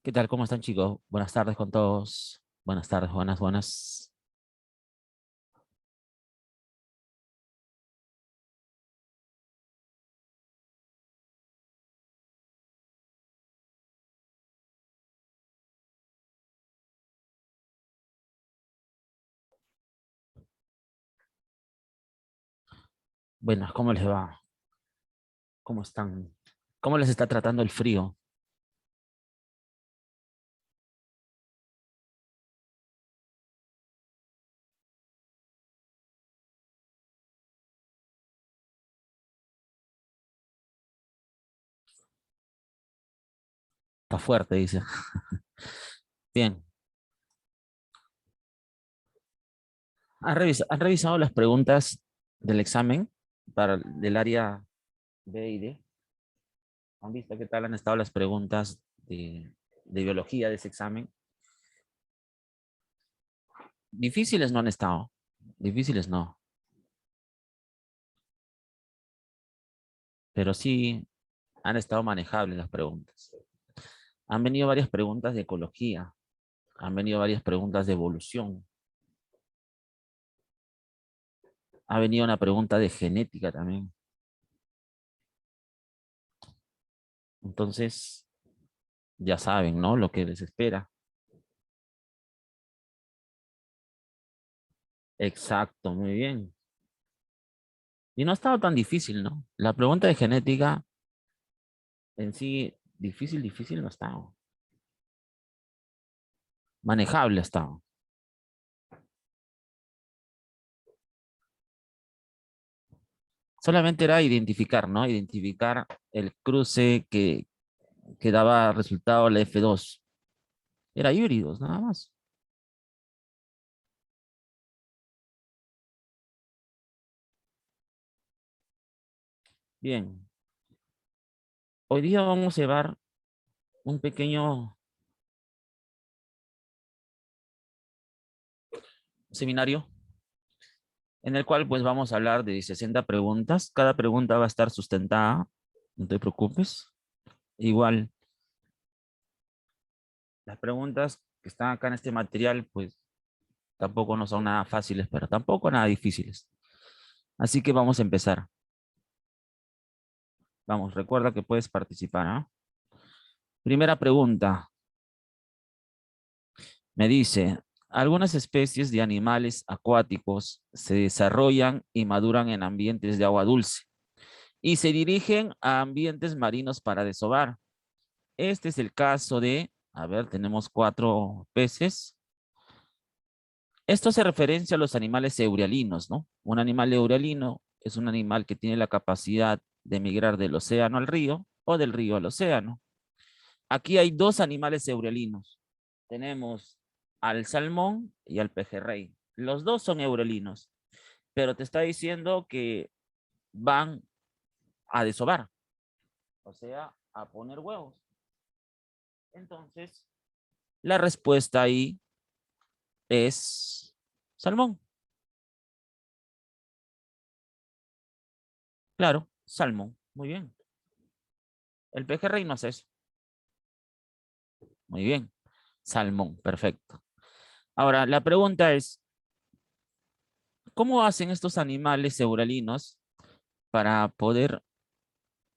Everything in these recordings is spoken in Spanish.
¿Qué tal? ¿Cómo están, chicos? Buenas tardes con todos. Buenas tardes, buenas. Buenas, ¿cómo les va? ¿Cómo están? ¿Cómo les está tratando el frío? Está fuerte, dice. Bien. ¿Han revisado las preguntas del examen del área B y D? ¿Han visto qué tal han estado las preguntas de biología de ese examen? Difíciles no han estado. Difíciles no. Pero sí han estado manejables las preguntas. Han venido varias preguntas de ecología. Han venido varias preguntas de evolución. Ha venido una pregunta de genética también. Entonces, ya saben, ¿no? Lo que les espera. Exacto, muy bien. Y no ha estado tan difícil, ¿no? La pregunta de genética en sí, difícil no ha estado. Manejable ha estado. Solamente era identificar, ¿no? Identificar el cruce que daba resultado la F2. Era híbridos, nada más. Bien. Hoy día vamos a llevar un pequeño seminario en el cual pues vamos a hablar de 60 preguntas. Cada pregunta va a estar sustentada, no te preocupes. Igual, las preguntas que están acá en este material pues tampoco no son nada fáciles, pero tampoco nada difíciles. Así que vamos a empezar. Vamos, recuerda que puedes participar, ¿ah? Primera pregunta, me dice, algunas especies de animales acuáticos se desarrollan y maduran en ambientes de agua dulce y se dirigen a ambientes marinos para desovar. Este es el caso de, a ver, tenemos 4 peces. Esto hace referencia a los animales eurialinos, ¿no? Un animal eurialino es un animal que tiene la capacidad de migrar del océano al río o del río al océano. Aquí hay dos animales eurialinos. Tenemos al salmón y al pejerrey. Los dos son eurialinos, pero te está diciendo que van a desovar, o sea, a poner huevos. Entonces, la respuesta ahí es salmón. Claro, salmón. Muy bien. El pejerrey no hace eso. Muy bien. Salmón, perfecto. Ahora, la pregunta es, ¿cómo hacen estos animales euralinos para poder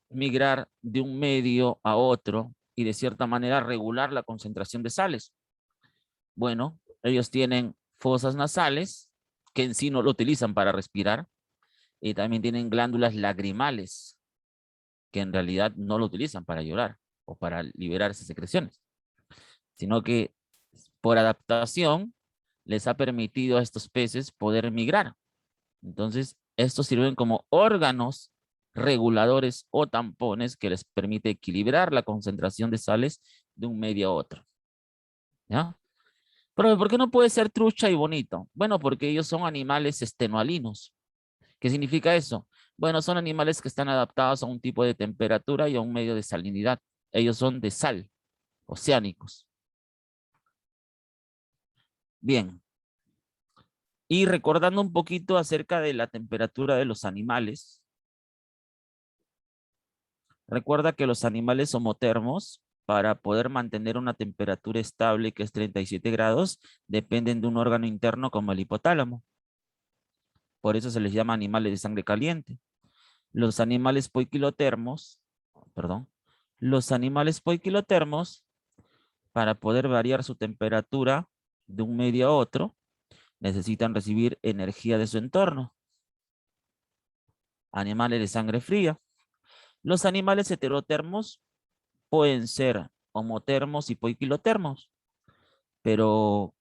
migrar de un medio a otro y de cierta manera regular la concentración de sales? Bueno, ellos tienen fosas nasales que en sí no lo utilizan para respirar y también tienen glándulas lagrimales que en realidad no lo utilizan para llorar o para liberar esas secreciones, sino que por adaptación les ha permitido a estos peces poder migrar. Entonces, estos sirven como órganos reguladores o tampones que les permite equilibrar la concentración de sales de un medio a otro. ¿Ya? Pero ¿por qué no puede ser trucha y bonito? Bueno, porque ellos son animales estenoalinos. ¿Qué significa eso? Bueno, son animales que están adaptados a un tipo de temperatura y a un medio de salinidad. Ellos son de sal, oceánicos. Bien, y recordando un poquito acerca de la temperatura de los animales, recuerda que los animales homotermos para poder mantener una temperatura estable que es 37 grados, dependen de un órgano interno como el hipotálamo. Por eso se les llama animales de sangre caliente. Los animales poiquilotermos, perdón, los animales poiquilotermos, para poder variar su temperatura de un medio a otro, necesitan recibir energía de su entorno. Animales de sangre fría. Los animales heterotermos pueden ser homotermos y poiquilotermos, pero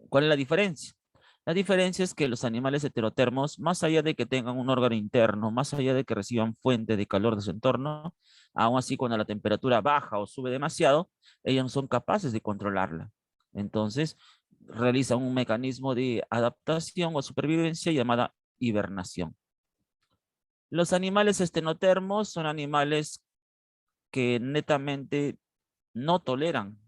¿cuál es la diferencia? La diferencia es que los animales heterotermos, más allá de que tengan un órgano interno, más allá de que reciban fuente de calor de su entorno, aún así cuando la temperatura baja o sube demasiado, ellos no son capaces de controlarla. Entonces, realizan un mecanismo de adaptación o supervivencia llamada hibernación. Los animales estenotermos son animales que netamente no toleran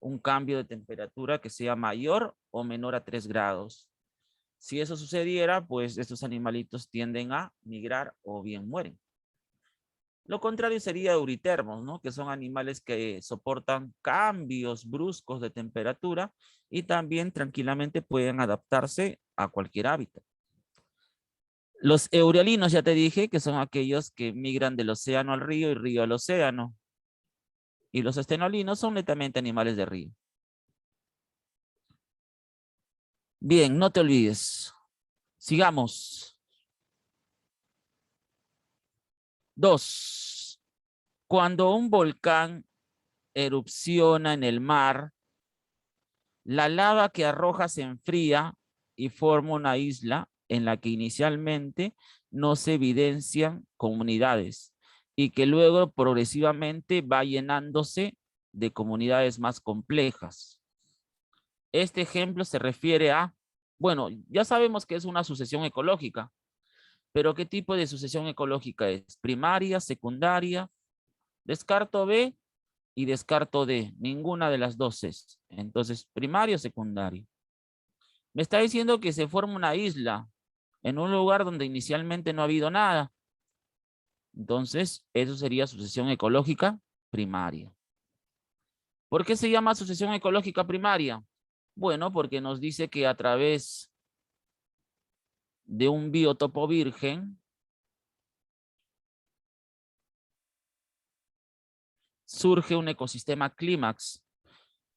un cambio de temperatura que sea mayor o menor a 3 grados. Si eso sucediera, pues estos animalitos tienden a migrar o bien mueren. Lo contrario sería euritermos, ¿no? Que son animales que soportan cambios bruscos de temperatura y también tranquilamente pueden adaptarse a cualquier hábitat. Los eurialinos, ya te dije, que son aquellos que migran del océano al río y río al océano. Y los estenolinos son netamente animales de río. Bien, no te olvides. Sigamos. 2. Cuando un volcán erupciona en el mar, la lava que arroja se enfría y forma una isla en la que inicialmente no se evidencian comunidades y que luego progresivamente va llenándose de comunidades más complejas. Este ejemplo se refiere a, bueno, ya sabemos que es una sucesión ecológica, pero ¿qué tipo de sucesión ecológica es? Primaria, secundaria, descarto B y descarto D. Ninguna de las dos es. Entonces, primario o secundario. Me está diciendo que se forma una isla en un lugar donde inicialmente no ha habido nada. Entonces, eso sería sucesión ecológica primaria. ¿Por qué se llama sucesión ecológica primaria? Bueno, porque nos dice que a través de un biotopo virgen surge un ecosistema clímax.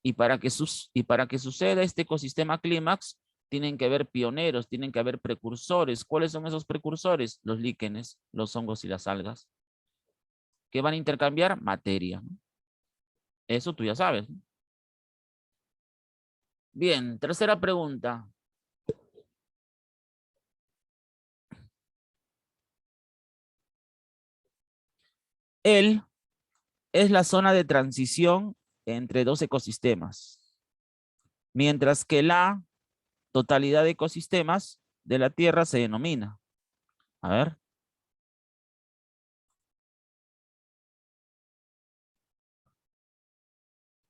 Y para que suceda este ecosistema clímax, tienen que haber pioneros, tienen que haber precursores. ¿Cuáles son esos precursores? Los líquenes, los hongos y las algas, que van a intercambiar materia. Eso tú ya sabes. Bien, tercera pregunta. Él es la zona de transición entre dos ecosistemas, mientras que la totalidad de ecosistemas de la Tierra se denomina. A ver.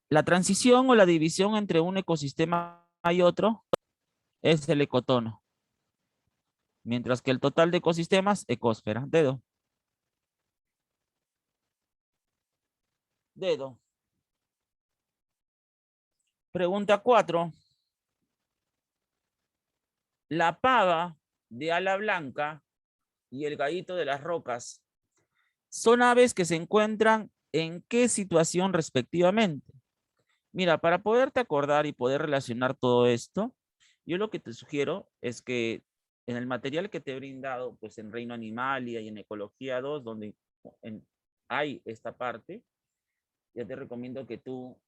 La transición o la división entre un ecosistema y otro es el ecotono, mientras que el total de ecosistemas, ecosfera. Dedo. Dedo. Pregunta 4. La pava de ala blanca y el gallito de las rocas son aves que se encuentran en qué situación respectivamente. Mira, para poderte acordar y poder relacionar todo esto, yo lo que te sugiero es que en el material que te he brindado, pues en Reino Animalia y en Ecología 2, donde hay esta parte, ya te recomiendo que tú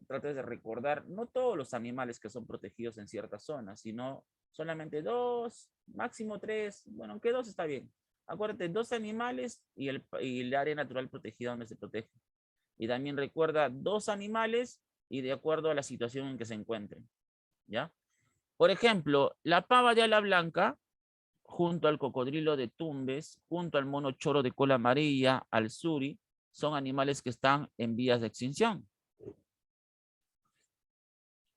trates de recordar no todos los animales que son protegidos en ciertas zonas, sino solamente dos, máximo tres, bueno, aunque dos está bien. Acuérdate, dos animales y el área natural protegida donde se protege. Y también recuerda dos animales y de acuerdo a la situación en que se encuentren, ¿ya? Por ejemplo, la pava de ala blanca, junto al cocodrilo de Tumbes, junto al mono choro de cola amarilla, al suri, son animales que están en vías de extinción.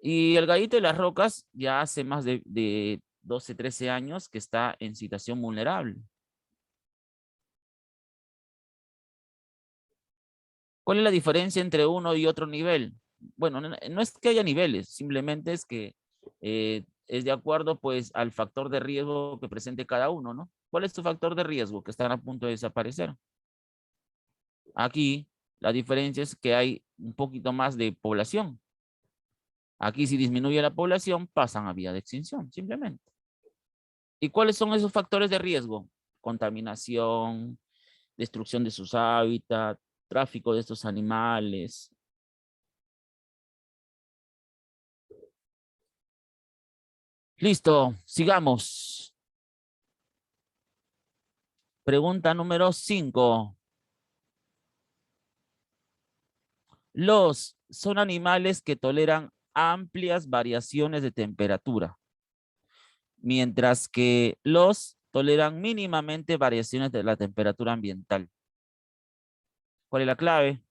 Y el gallito de las rocas ya hace más de 12, 13 años que está en situación vulnerable. ¿Cuál es la diferencia entre uno y otro nivel? Bueno, no es que haya niveles, simplemente es que es de acuerdo pues al factor de riesgo que presente cada uno, ¿no? ¿Cuál es tu factor de riesgo que están a punto de desaparecer? Aquí la diferencia es que hay un poquito más de población. Aquí si disminuye la población pasan a vía de extinción, simplemente. ¿Y cuáles son esos factores de riesgo? Contaminación, destrucción de sus hábitats, tráfico de estos animales. Listo, sigamos. Pregunta número 5. Los son animales que toleran amplias variaciones de temperatura, mientras que los toleran mínimamente variaciones de la temperatura ambiental. ¿Cuál es la clave?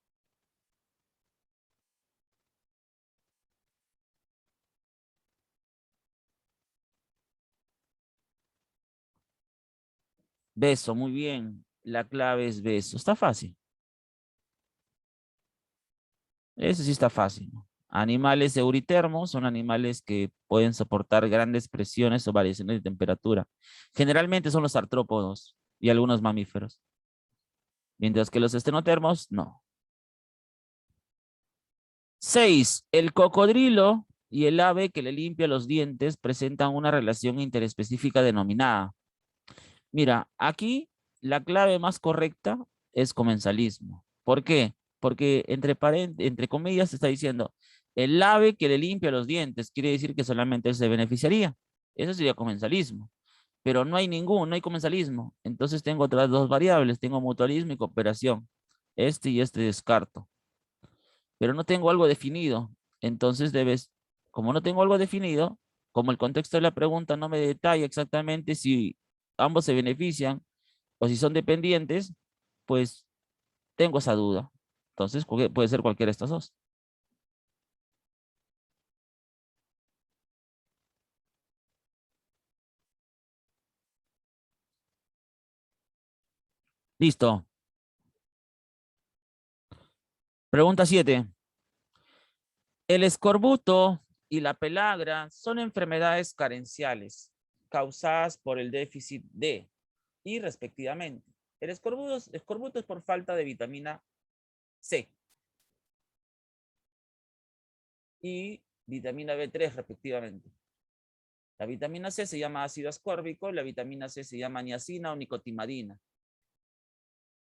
Beso, muy bien. La clave es beso. Está fácil. Eso sí está fácil, ¿no? Animales euritermos son animales que pueden soportar grandes presiones o variaciones de temperatura. Generalmente son los artrópodos y algunos mamíferos, mientras que los estenotermos no. 6. El cocodrilo y el ave que le limpia los dientes presentan una relación interespecífica denominada. Mira, aquí la clave más correcta es comensalismo. ¿Por qué? Porque entre comillas se está diciendo, el ave que le limpia los dientes quiere decir que solamente él se beneficiaría. Eso sería comensalismo. Pero no hay comensalismo. Entonces tengo otras dos variables, tengo mutualismo y cooperación. Este y este descarto. Pero no tengo algo definido. Entonces como no tengo algo definido, como el contexto de la pregunta no me detalla exactamente si ambos se benefician o si son dependientes, pues tengo esa duda. Entonces puede ser cualquiera de estas dos. Listo. Pregunta 7. El escorbuto y la pelagra son enfermedades carenciales causadas por el déficit D y respectivamente. El escorbuto es por falta de vitamina C y vitamina B3 respectivamente. La vitamina C se llama ácido ascórbico, la vitamina C se llama niacina o nicotimadina.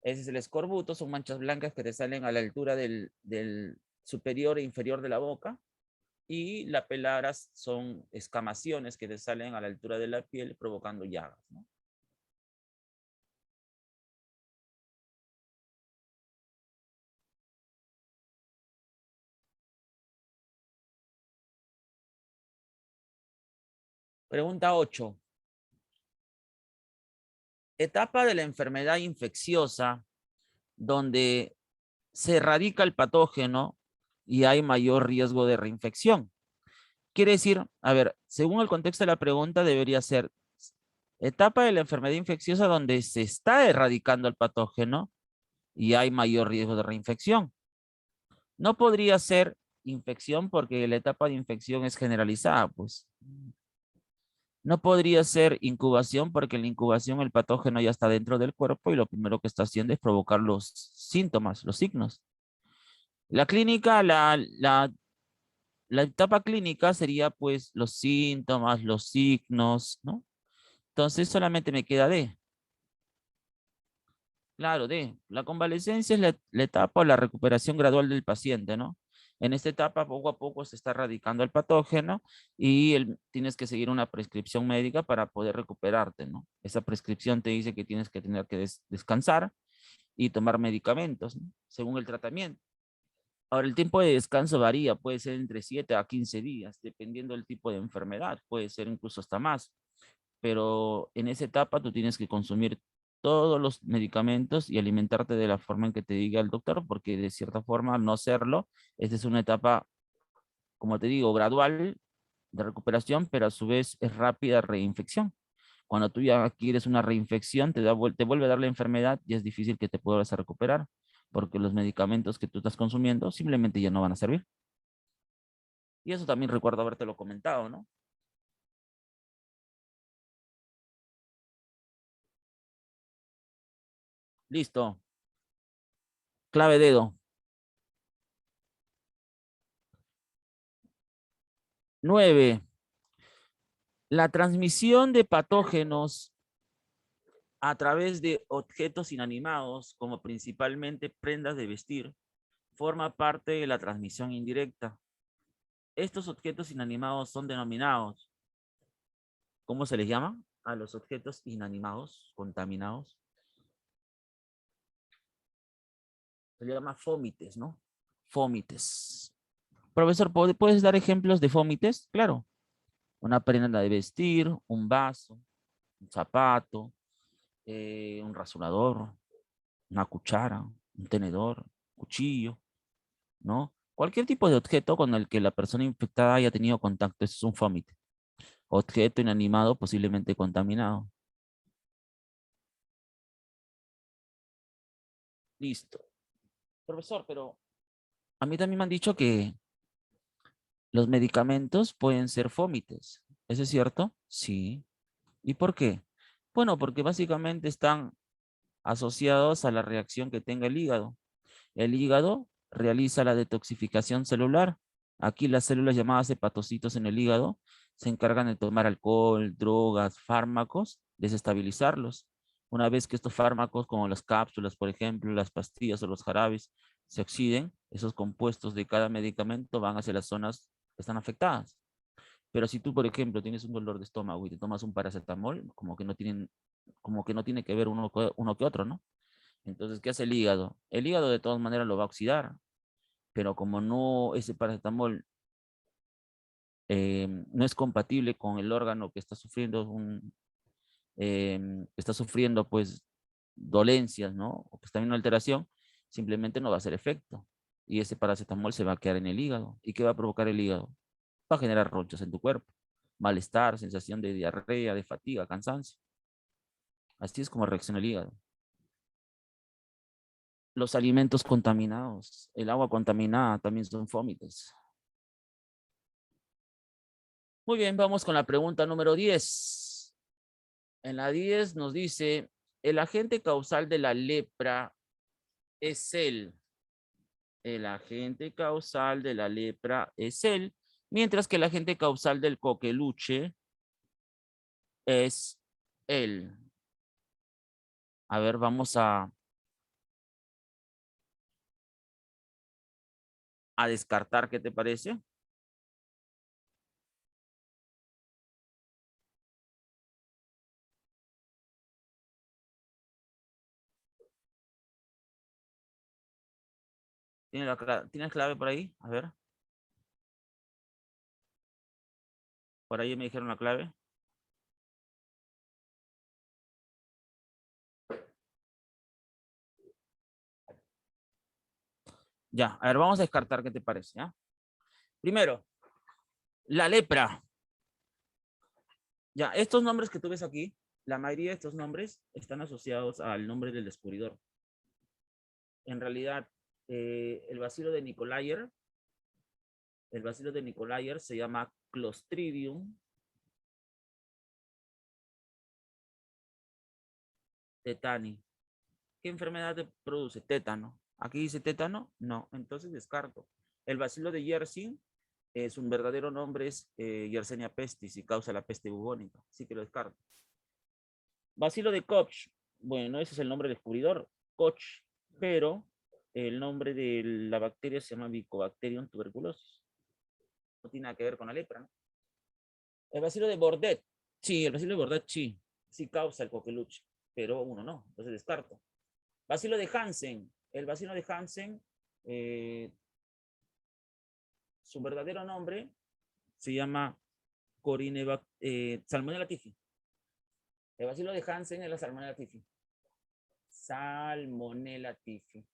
Ese es el escorbuto, son manchas blancas que te salen a la altura del superior e inferior de la boca. Y la pelagra son escamaciones que te salen a la altura de la piel provocando llagas, ¿no? Pregunta 8. Etapa de la enfermedad infecciosa donde se erradica el patógeno y hay mayor riesgo de reinfección. Quiere decir, a ver, según el contexto de la pregunta debería ser etapa de la enfermedad infecciosa donde se está erradicando el patógeno y hay mayor riesgo de reinfección. No podría ser infección porque la etapa de infección es generalizada, pues. No podría ser incubación porque en la incubación el patógeno ya está dentro del cuerpo y lo primero que está haciendo es provocar los síntomas, los signos. La clínica, la etapa clínica sería pues los síntomas, los signos, ¿no? Entonces solamente me queda D. Claro, D. La convalecencia es la etapa o la recuperación gradual del paciente, ¿no? En esta etapa, poco a poco se está erradicando el patógeno y tienes que seguir una prescripción médica para poder recuperarte, ¿no? Esa prescripción te dice que tienes que tener que descansar y tomar medicamentos, ¿no? Según el tratamiento. Ahora, el tiempo de descanso varía, puede ser entre 7 a 15 días, dependiendo del tipo de enfermedad, puede ser incluso hasta más, pero en esa etapa tú tienes que consumir todos los medicamentos y alimentarte de la forma en que te diga el doctor, porque de cierta forma, al no hacerlo, esta es una etapa, como te digo, gradual de recuperación, pero a su vez es rápida reinfección. Cuando tú ya adquieres una reinfección, te vuelve a dar la enfermedad y es difícil que te puedas recuperar. porque los medicamentos que tú estás consumiendo simplemente ya no van a servir. Y eso también recuerdo habértelo comentado, ¿no? Listo. Clave dedo. 9. La transmisión de patógenos a través de objetos inanimados, como principalmente prendas de vestir, forma parte de la transmisión indirecta. Estos objetos inanimados son denominados, ¿cómo se les llama? A los objetos inanimados, contaminados. Se le llama fómites, ¿no? Fómites. Profesor, ¿puedes dar ejemplos de fómites? Claro. Una prenda de vestir, un vaso, un zapato, un rasurador, una cuchara, un tenedor, cuchillo, ¿no? Cualquier tipo de objeto con el que la persona infectada haya tenido contacto, eso es un fómite. Objeto inanimado posiblemente contaminado. Listo. Profesor, pero a mí también me han dicho que los medicamentos pueden ser fómites. ¿Eso es cierto? Sí. ¿Y por qué? Bueno, porque básicamente están asociados a la reacción que tenga el hígado. El hígado realiza la detoxificación celular. Aquí las células llamadas hepatocitos en el hígado se encargan de tomar alcohol, drogas, fármacos, desestabilizarlos. Una vez que estos fármacos, como las cápsulas, por ejemplo, las pastillas o los jarabes, se oxiden, esos compuestos de cada medicamento van hacia las zonas que están afectadas. Pero si tú, por ejemplo, tienes un dolor de estómago y te tomas un paracetamol, como que no tiene que ver uno que otro, ¿no? Entonces, ¿qué hace el hígado? El hígado de todas maneras lo va a oxidar, pero como no, ese paracetamol no es compatible con el órgano que está sufriendo está sufriendo pues dolencias, ¿no? O que está en una alteración, simplemente no va a hacer efecto. Y ese paracetamol se va a quedar en el hígado. ¿Y qué va a provocar el hígado? Va a generar ronchas en tu cuerpo, malestar, sensación de diarrea, de fatiga, cansancio. Así es como reacciona el hígado. Los alimentos contaminados, el agua contaminada también son fómites. Muy bien, vamos con la pregunta número 10. En la 10 nos dice, el agente causal de la lepra es el agente causal de la lepra es mientras que el agente causal del coqueluche es él. A ver, vamos a descartar, ¿qué te parece? ¿Tienes clave por ahí? A ver, por ahí me dijeron la clave. Ya, a ver, vamos a descartar, ¿qué te parece? ¿Ya? Primero, la lepra. Ya, estos nombres que tú ves aquí, la mayoría de estos nombres están asociados al nombre del descubridor. En realidad, el bacilo de Nicolayer, se llama Clostridium tetani. ¿Qué enfermedad te produce? Tétano. ¿Aquí dice tétano? No, entonces descarto. El bacilo de Yersin, su verdadero nombre es Yersinia pestis y causa la peste bubónica, así que lo descarto. Bacilo de Koch, bueno, ese es el nombre del descubridor, Koch, pero el nombre de la bacteria se llama Mycobacterium tuberculosis. No tiene nada que ver con la lepra, ¿no? El bacilo de Bordet, sí, el bacilo de Bordet sí, sí causa el coqueluche, pero uno no, entonces descarto. Bacilo de Hansen, el bacilo de Hansen, eh, su verdadero nombre se llama Salmonella typhi. El bacilo de Hansen es la Salmonella typhi. Salmonella typhi.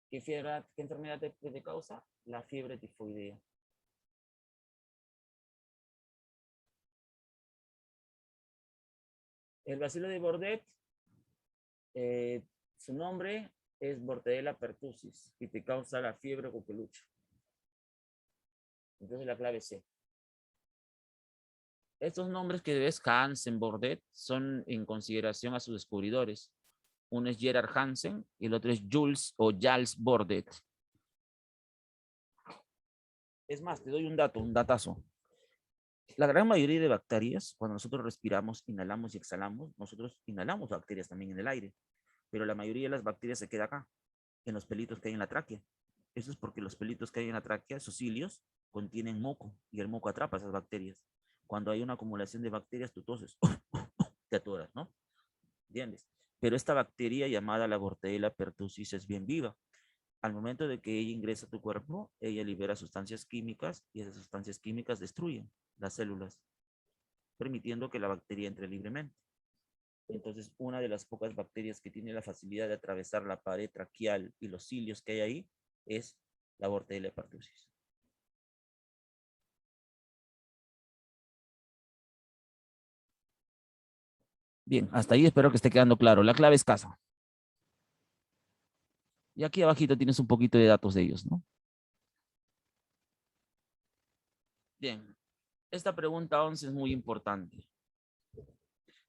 ¿Qué enfermedad te causa? La fiebre tifoidea. El bacilo de Bordet, su nombre es Bordetella pertussis y te causa la fiebre o coqueluche. Entonces la clave es C. Estos nombres que ves, Hansen, Bordet, son en consideración a sus descubridores. Uno es Gerard Hansen y el otro es Jules o Jules Bordet. Es más, te doy un dato, un datazo. La gran mayoría de bacterias, cuando nosotros respiramos, inhalamos y exhalamos, nosotros inhalamos bacterias también en el aire, pero la mayoría de las bacterias se queda acá, en los pelitos que hay en la tráquea. Eso es porque los pelitos que hay en la tráquea, esos cilios, contienen moco y el moco atrapa esas bacterias. Cuando hay una acumulación de bacterias, tú toses, te atoras, ¿no? ¿Entiendes? Pero esta bacteria llamada la Bordetella pertussis es bien viva. Al momento de que ella ingresa a tu cuerpo, ella libera sustancias químicas y esas sustancias químicas destruyen las células, permitiendo que la bacteria entre libremente. Entonces, una de las pocas bacterias que tiene la facilidad de atravesar la pared traqueal y los cilios que hay ahí es la Bordetella pertussis. Bien, hasta ahí espero que esté quedando claro. La clave es casa. Y aquí abajito tienes un poquito de datos de ellos, ¿no? Bien, esta pregunta 11 es muy importante.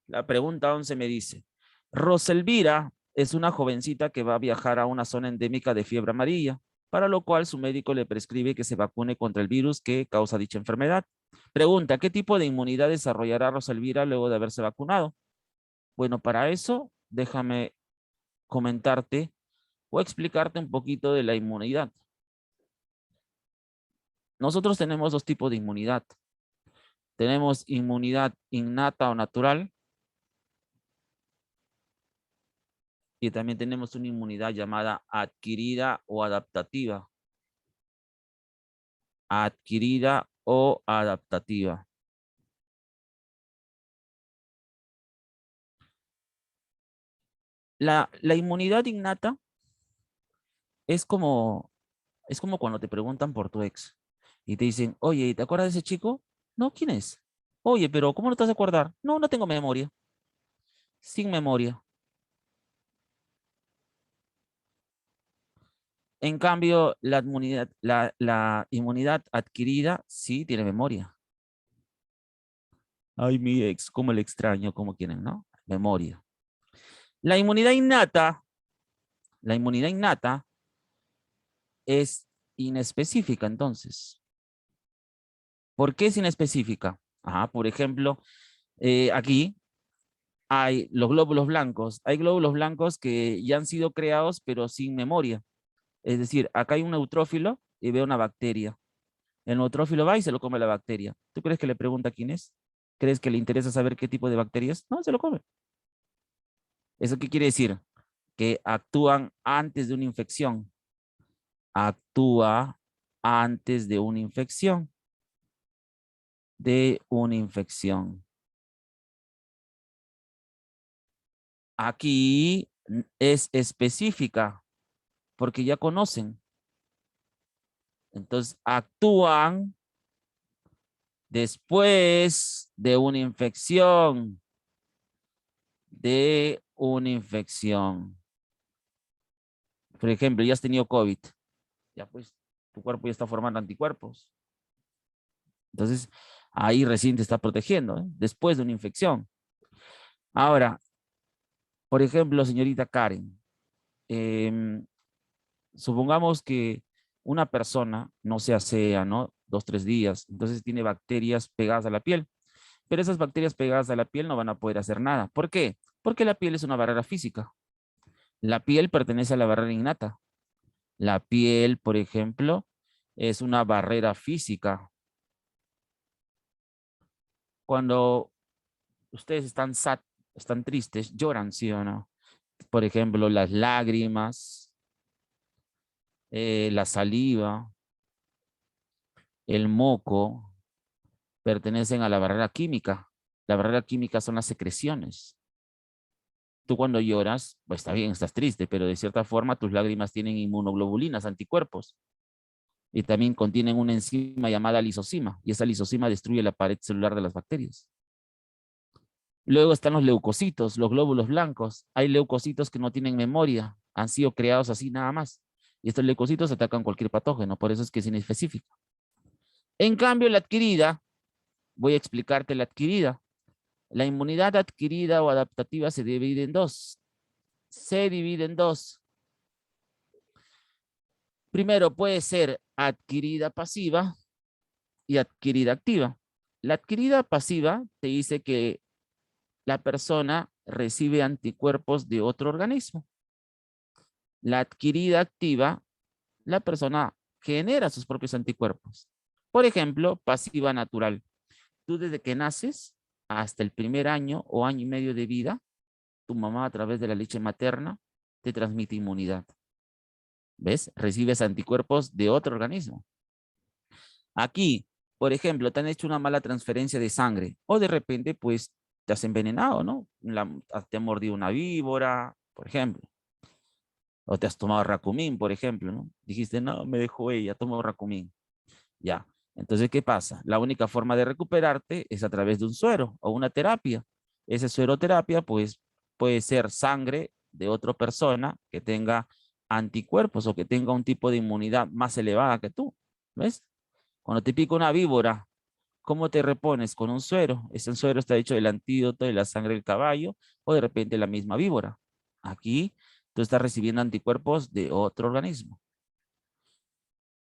La pregunta 11 me dice, Roselvira es una jovencita que va a viajar a una zona endémica de fiebre amarilla, para lo cual su médico le prescribe que se vacune contra el virus que causa dicha enfermedad. Pregunta, ¿qué tipo de inmunidad desarrollará Roselvira luego de haberse vacunado? Bueno, para eso déjame comentarte o explicarte un poquito de la inmunidad. Nosotros tenemos dos tipos de inmunidad. Tenemos inmunidad innata o natural y también tenemos una inmunidad llamada adquirida o adaptativa. Adquirida o adaptativa. La inmunidad innata es como cuando te preguntan por tu ex y te dicen, oye, ¿te acuerdas de ese chico? No, ¿quién es? Oye, pero ¿cómo no te vas a acordar? No, no tengo memoria. Sin memoria. En cambio, la inmunidad adquirida sí tiene memoria. Ay, mi ex, cómo le extraño, como quieren, ¿no? Memoria. La inmunidad innata, la inmunidad innata es inespecífica, entonces. ¿Por qué es inespecífica? Ajá, por ejemplo, aquí hay los glóbulos blancos. Hay glóbulos blancos que ya han sido creados, pero sin memoria. Es decir, acá hay un neutrófilo y ve una bacteria. El neutrófilo va y se lo come la bacteria. ¿Tú crees que le pregunta quién es? ¿Crees que le interesa saber qué tipo de bacteria es? No, se lo come. ¿Eso qué quiere decir? Que actúan antes de una infección. Actúa antes de una infección. De una infección. Aquí es específica porque ya conocen. Entonces actúan después de una infección. De una infección. Por ejemplo, ya has tenido COVID. Ya pues tu cuerpo ya está formando anticuerpos. Entonces ahí recién te está protegiendo, ¿eh? Después de una infección. Ahora, por ejemplo, señorita Karen, em, supongamos que una persona no se asea, ¿no? 2, 3 días, entonces tiene bacterias pegadas a la piel, pero esas bacterias pegadas a la piel no van a poder hacer nada. ¿Por qué? Porque la piel es una barrera física. La piel pertenece a la barrera innata. La piel, por ejemplo, es una barrera física. Cuando ustedes están tristes, lloran, ¿sí o no? Por ejemplo, las lágrimas, la saliva, el moco, pertenecen a la barrera química. La barrera química son las secreciones. Tú cuando lloras, pues está bien, estás triste, pero de cierta forma tus lágrimas tienen inmunoglobulinas, anticuerpos, y también contienen una enzima llamada lisozima, y esa lisozima destruye la pared celular de las bacterias. Luego están los leucocitos, los glóbulos blancos. Hay leucocitos que no tienen memoria. Han sido creados así nada más. Y estos leucocitos atacan cualquier patógeno, por eso es que es inespecífica. En cambio, la adquirida, voy a explicarte la adquirida. La inmunidad adquirida o adaptativa se divide en dos. Se divide en dos. Primero, puede ser adquirida pasiva y adquirida activa. La adquirida pasiva te dice que la persona recibe anticuerpos de otro organismo. La adquirida activa, la persona genera sus propios anticuerpos. Por ejemplo, pasiva natural. Tú desde que naces hasta el primer año o año y medio de vida, tu mamá a través de la leche materna te transmite inmunidad. ¿Ves? Recibes anticuerpos de otro organismo. Aquí, por ejemplo, te han hecho una mala transferencia de sangre o de repente, pues, te has envenenado, ¿no? Te ha mordido una víbora, por ejemplo. O te has tomado Racumín, por ejemplo, ¿no? Dijiste, no, me dejó ella, tomo Racumín. Ya. Entonces, ¿qué pasa? La única forma de recuperarte es a través de un suero o una terapia. Esa sueroterapia, pues, puede ser sangre de otra persona que tenga anticuerpos o que tenga un tipo de inmunidad más elevada que tú. ¿Ves? Cuando te pica una víbora, ¿cómo te repones? Con un suero. Ese suero está hecho del antídoto de la sangre del caballo o de repente la misma víbora. Aquí tú estás recibiendo anticuerpos de otro organismo.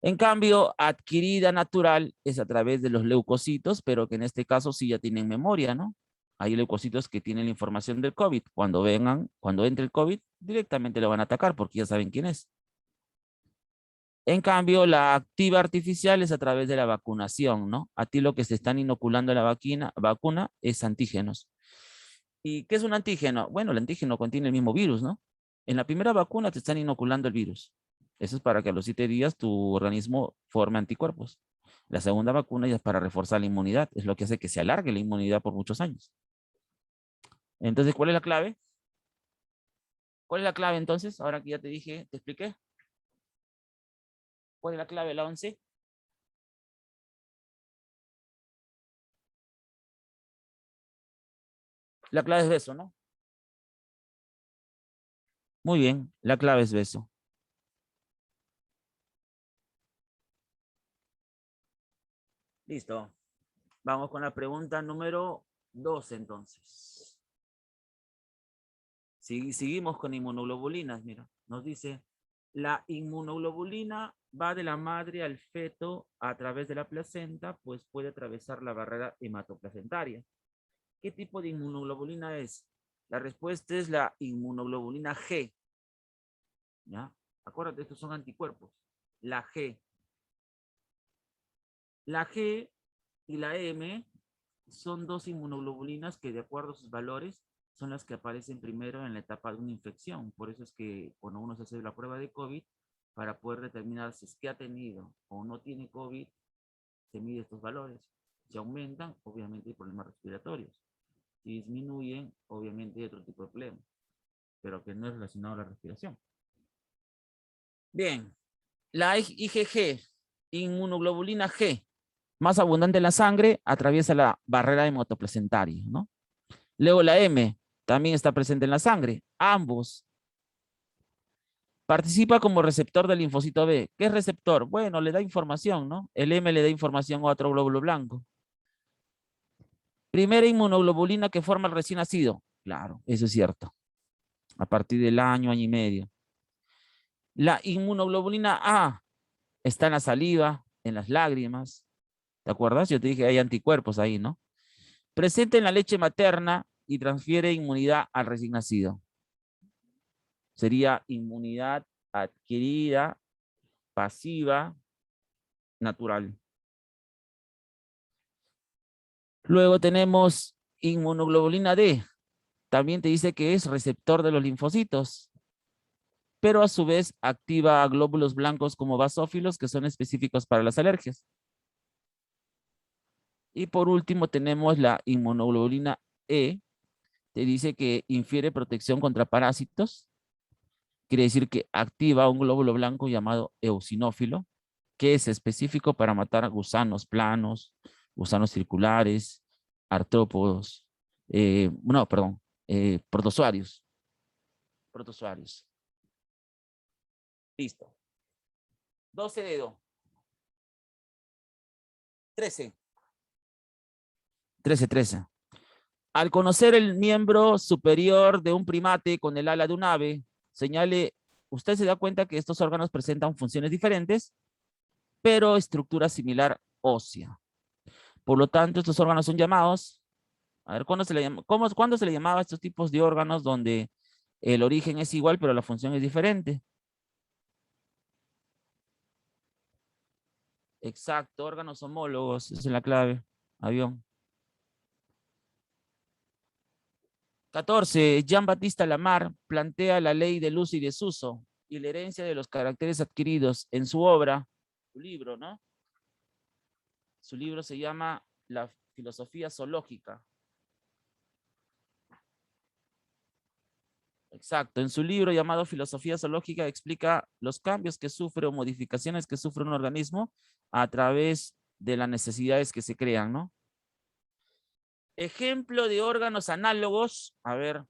En cambio, adquirida natural es a través de los leucocitos, pero que en este caso sí ya tienen memoria, ¿no? Hay leucocitos que tienen la información del COVID. Cuando entre el COVID, directamente lo van a atacar porque ya saben quién es. En cambio, la activa artificial es a través de la vacunación, ¿no? A ti lo que se están inoculando la vacuna es antígenos. ¿Y qué es un antígeno? Bueno, el antígeno contiene el mismo virus, ¿no? En la primera vacuna te están inoculando el virus. Eso es para que a los 7 días tu organismo forme anticuerpos. La segunda vacuna ya es para reforzar la inmunidad. Es lo que hace que se alargue la inmunidad por muchos años. Entonces, ¿cuál es la clave? ¿Cuál es la clave entonces? Ahora que ya te dije, te expliqué. ¿Cuál es la clave? La 11. La clave es beso, ¿no? Muy bien, la clave es beso. Listo. Vamos con la pregunta número 2 entonces. Seguimos con inmunoglobulinas, mira. Nos dice, la inmunoglobulina va de la madre al feto a través de la placenta, pues puede atravesar la barrera hematoplacentaria. ¿Qué tipo de inmunoglobulina es? La respuesta es la inmunoglobulina G. ¿Ya? Acuérdate, estos son anticuerpos. La G. La G y la M son dos inmunoglobulinas que de acuerdo a sus valores son las que aparecen primero en la etapa de una infección. Por eso es que cuando uno se hace la prueba de COVID, para poder determinar si es que ha tenido o no tiene COVID, se mide estos valores. Si aumentan, obviamente hay problemas respiratorios. Si disminuyen, obviamente hay otro tipo de problema, pero que no es relacionado a la respiración. Bien, la IgG, inmunoglobulina G, más abundante en la sangre, atraviesa la barrera hematoplacentaria, ¿no? Luego la M también está presente en la sangre. Ambos. Participa como receptor del linfocito B. ¿Qué es receptor? Bueno, le da información, ¿no? El M le da información a otro glóbulo blanco. Primera inmunoglobulina que forma el recién nacido. Claro, eso es cierto. A partir del año y medio. La inmunoglobulina A está en la saliva, en las lágrimas. ¿Te acuerdas? Yo te dije, hay anticuerpos ahí, ¿no? Presente en la leche materna y transfiere inmunidad al recién nacido. Sería inmunidad adquirida, pasiva, natural. Luego tenemos inmunoglobulina D. También te dice que es receptor de los linfocitos, pero a su vez activa a glóbulos blancos como basófilos que son específicos para las alergias. Y por último tenemos la inmunoglobulina E. Te dice que infiere protección contra parásitos. Quiere decir que activa un glóbulo blanco llamado eosinófilo, que es específico para matar gusanos planos, gusanos circulares, artrópodos, no, perdón, protozoarios. Protozoarios. Listo. 12 dedos. 13. 13, 13. Al conocer el miembro superior de un primate con el ala de un ave, señale, usted se da cuenta que estos órganos presentan funciones diferentes, pero estructura similar ósea. Por lo tanto, estos órganos son llamados, a ver, ¿cuándo se le llamaba a estos tipos de órganos donde el origen es igual, pero la función es diferente? Exacto, órganos homólogos, esa es la clave. Avión. 14. Jean-Baptiste Lamarck plantea la ley del uso y desuso y la herencia de los caracteres adquiridos en su obra, su libro, ¿no? Su libro se llama La filosofía zoológica. Exacto, en su libro llamado Filosofía zoológica explica los cambios que sufre o modificaciones que sufre un organismo a través de las necesidades que se crean, ¿no? Ejemplo de órganos análogos, a ver,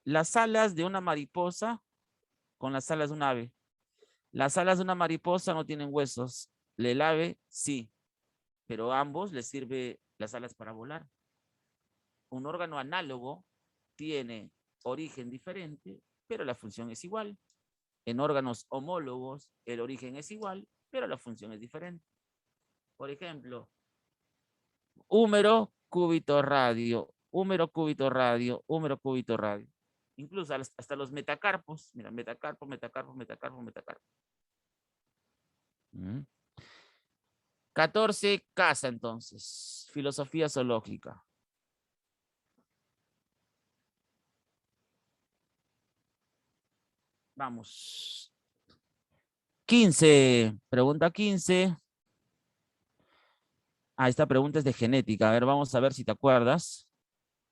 las alas de una mariposa con las alas de un ave. Las alas de una mariposa no tienen huesos, el ave sí, pero a ambos les sirve las alas para volar. Un órgano análogo tiene origen diferente, pero la función es igual. En órganos homólogos, el origen es igual, pero la función es diferente. Por ejemplo, húmero, cúbito, radio, húmero, cúbito, radio, húmero, cúbito, radio. Incluso hasta los metacarpos, mira, metacarpo, metacarpo, metacarpo, metacarpo. 14, casa entonces, filosofía zoológica. Vamos. 15, pregunta 15. Ah, esta pregunta es de genética. A ver, vamos a ver si te acuerdas.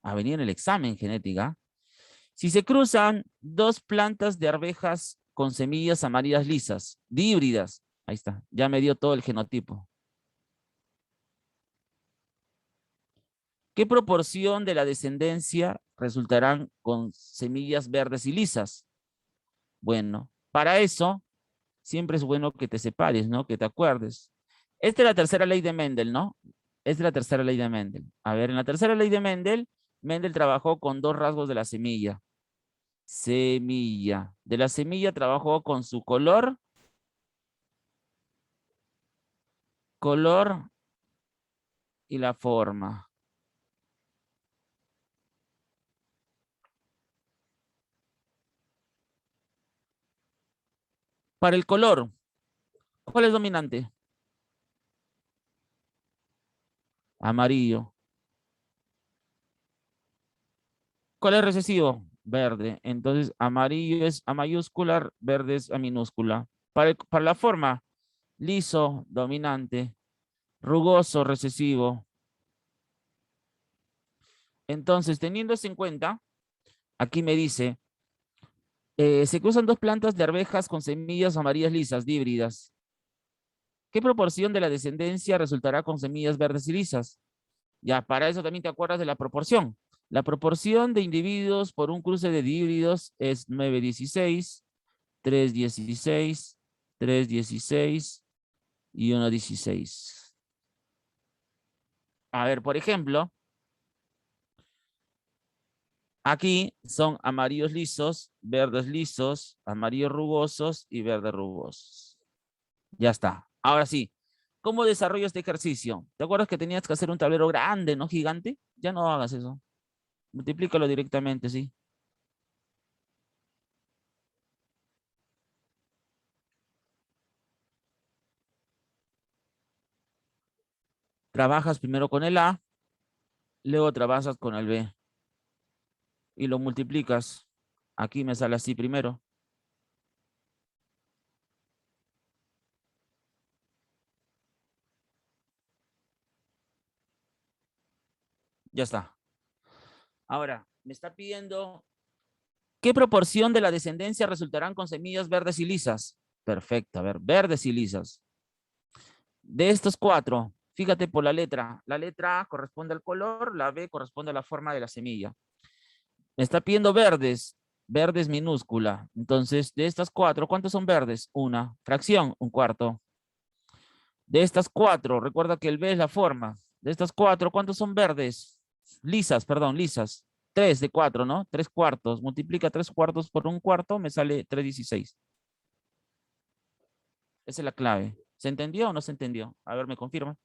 A venir en el examen genética. Si se cruzan dos plantas de arvejas con semillas amarillas lisas, díbridas, ahí está, ya me dio todo el genotipo. ¿Qué proporción de la descendencia resultarán con semillas verdes y lisas? Bueno, para eso siempre es bueno que te separes, ¿no? Que te acuerdes. Esta es la tercera ley de Mendel, ¿no? Esta es la tercera ley de Mendel. A ver, en la tercera ley de Mendel, Mendel trabajó con dos rasgos de la semilla. Semilla. De la semilla trabajó con su color y la forma. Para el color, ¿cuál es dominante? Amarillo. ¿Cuál es recesivo? Verde. Entonces, amarillo es A mayúscula, verde es A minúscula. Para la forma, liso, dominante, rugoso, recesivo. Entonces, teniendo eso en cuenta, aquí me dice, se cruzan dos plantas de arvejas con semillas amarillas lisas, díbridas. ¿Qué proporción de la descendencia resultará con semillas verdes y lisas? Ya, para eso también te acuerdas de la proporción. La proporción de individuos por un cruce de híbridos es 9:16, 3:16, 3:16 y 1:16. A ver, por ejemplo, aquí son amarillos lisos, verdes lisos, amarillos rugosos y verdes rugosos. Ya está. Ahora sí, ¿cómo desarrollo este ejercicio? ¿Te acuerdas que tenías que hacer un tablero grande, no gigante? Ya no hagas eso. Multiplícalo directamente, ¿sí? Trabajas primero con el A, luego trabajas con el B y lo multiplicas. Aquí me sale así primero. Ya está. Ahora, me está pidiendo ¿qué proporción de la descendencia resultarán con semillas verdes y lisas? Perfecto, a ver, verdes y lisas. De estos cuatro, fíjate por la letra. La letra A corresponde al color, la B corresponde a la forma de la semilla. Me está pidiendo verdes. Verde es minúscula. Entonces, de estas cuatro, ¿cuántos son verdes? Una. Fracción, un cuarto. De estas cuatro, recuerda que el B es la forma. De estas cuatro, ¿cuántos son verdes? Lisas, perdón, lisas. Tres de cuatro, ¿no? Tres cuartos. Multiplica tres cuartos por un cuarto, me sale 3/16. Esa es la clave. ¿Se entendió o no se entendió? A ver, me confirma.